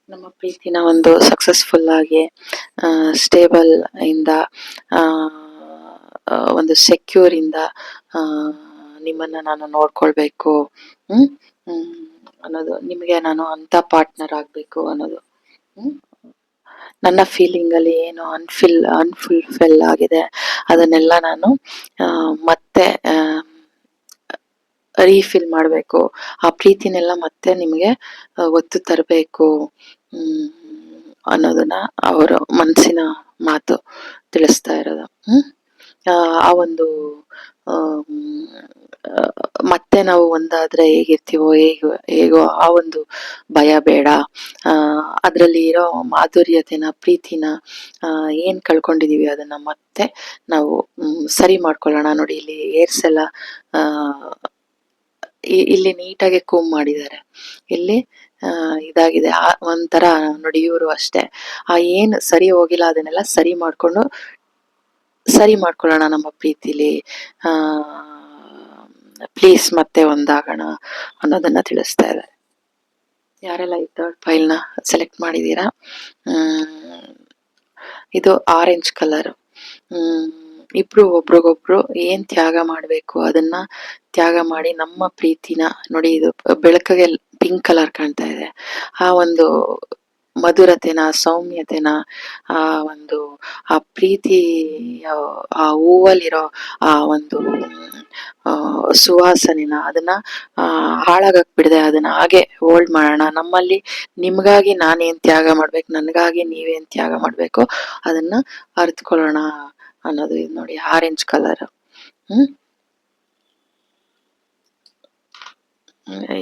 ನಮ್ಮ ಪ್ರೀತಿನ ಒಂದು ಸಕ್ಸಸ್ಫುಲ್ ಆಗಿ ಸ್ಟೇಬಲ್ ಇಂದ ಒಂದು ಸೆಕ್ಯೂರ್ ಇಂದ ನಿಮ್ಮನ್ನ ನಾನು ನೋಡ್ಕೊಳ್ಬೇಕು ಅನ್ನೋದು, ನಿಮಗೆ ನಾನು ಅಂತ ಪಾರ್ಟ್ನರ್ ಆಗ್ಬೇಕು ಅನ್ನೋದು. ನನ್ನ ಫೀಲಿಂಗ್ ಅಲ್ಲಿ ಏನು ಅನ್ಫುಲ್ಫಿಲ್ ಆಗಿದೆ ಅದನ್ನೆಲ್ಲ ನಾನು ಮತ್ತೆ ರೀಫಿಲ್ ಮಾಡ್ಬೇಕು, ಆ ಪ್ರೀತಿನೆಲ್ಲ ಮತ್ತೆ ನಿಮ್ಗೆ ಒತ್ತು ತರಬೇಕು ಅನ್ನೋದನ್ನ ಅವರು ಮನಸ್ಸಿನ ಮಾತು ತಿಳಿಸ್ತಾ ಇರೋದು. ಆ ಒಂದು ಮತ್ತೆ ನಾವು ಒಂದಾದ್ರೆ ಹೇಗಿರ್ತೀವೋ ಹೇಗೋ ಆ ಒಂದು ಭಯ ಬೇಡ, ಅದ್ರಲ್ಲಿ ಇರೋ ಮಾಧುರ್ಯತೆನ ಪ್ರೀತಿನ ಏನ್ ಕಳ್ಕೊಂಡಿದೀವಿ ಅದನ್ನ ಮತ್ತೆ ನಾವು ಸರಿ ಮಾಡ್ಕೊಳ್ಳೋಣ. ನೋಡಿ ಇಲ್ಲಿ ಏರ್ಸ್ ಎಲ್ಲ ಇಲ್ಲಿ ನೀಟಾಗಿ ಕೂಮ್ ಮಾಡಿದ್ದಾರೆ, ಇಲ್ಲಿ ಇದಾಗಿದೆ ಒಂಥರ ನೋಡಿ. ಇವರು ಅಷ್ಟೇ ಆ ಏನ್ ಸರಿ ಹೋಗಿಲ್ಲ ಅದನ್ನೆಲ್ಲ ಸರಿ ಮಾಡ್ಕೊಳ್ಳೋಣ ನಮ್ಮ ಪ್ರೀತಿಲಿ, ಪ್ಲೀಸ್ ಮತ್ತೆ ಒಂದಾಗೋಣ ಅನ್ನೋದನ್ನ ತಿಳಿಸ್ತಾ ಇದ್ದಾರೆ. ಯಾರೆಲ್ಲ ಈ ಥರ್ಡ್ ಫೈಲ್ನ ಸೆಲೆಕ್ಟ್ ಮಾಡಿದೀರಾ, ಇದು ಆರೆಂಜ್ ಕಲರ್. ಇಬ್ರು ಒಬ್ರಿಗೊಬ್ರು ಏನ್ ತ್ಯಾಗ ಮಾಡ್ಬೇಕು ಅದನ್ನ ತ್ಯಾಗ ಮಾಡಿ ನಮ್ಮ ಪ್ರೀತಿನ ನೋಡಿ, ಇದು ಬೆಳಕಿಗೆ ಪಿಂಕ್ ಕಲರ್ ಕಾಣ್ತಾ ಇದೆ, ಆ ಒಂದು ಮಧುರತೆನ, ಸೌಮ್ಯತೆನ, ಆ ಒಂದು ಆ ಪ್ರೀತಿ, ಆ ಹೂವಲ್ಲಿರೋ ಆ ಒಂದು ಸುವಾಸನೆನ ಅದನ್ನ ಹಾಳಾಗಕ್ ಬಿಡದೆ ಅದನ್ನ ಹಾಗೆ ಹೋಲ್ಡ್ ಮಾಡೋಣ. ನಮ್ಮಲ್ಲಿ ನಿಮ್ಗಾಗಿ ನಾನೇನ್ ತ್ಯಾಗ ಮಾಡ್ಬೇಕು, ನನ್ಗಾಗಿ ನೀವೇನ್ ತ್ಯಾಗ ಮಾಡ್ಬೇಕು ಅದನ್ನ ಅರ್ತ್ಕೊಳ್ಳೋಣ ಅನ್ನೋದು. ಇದು ನೋಡಿ, ಆರೆಂಜ್ ಕಲರ್.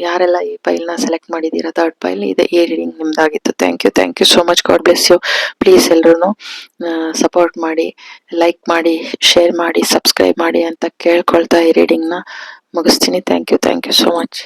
ಯಾರೆಲ್ಲ ಈ ಫೈಲ್ನ ಸೆಲೆಕ್ಟ್ ಮಾಡಿದ್ದೀರಾ, ಥರ್ಡ್ ಫೈಲ್ ಇದೆ. ಈ ರೀಡಿಂಗ್ ನಿಮ್ದಾಗಿತ್ತು. Thank you so much. God bless you. Please ಎಲ್ರು ಸಪೋರ್ಟ್ ಮಾಡಿ, ಲೈಕ್ ಮಾಡಿ, ಶೇರ್ ಮಾಡಿ, ಸಬ್ಸ್ಕ್ರೈಬ್ ಮಾಡಿ ಅಂತ ಕೇಳ್ಕೊಳ್ತಾ ಈ ರೀಡಿಂಗ್ನ ಮುಗಿಸ್ತೀನಿ. Thank you so much.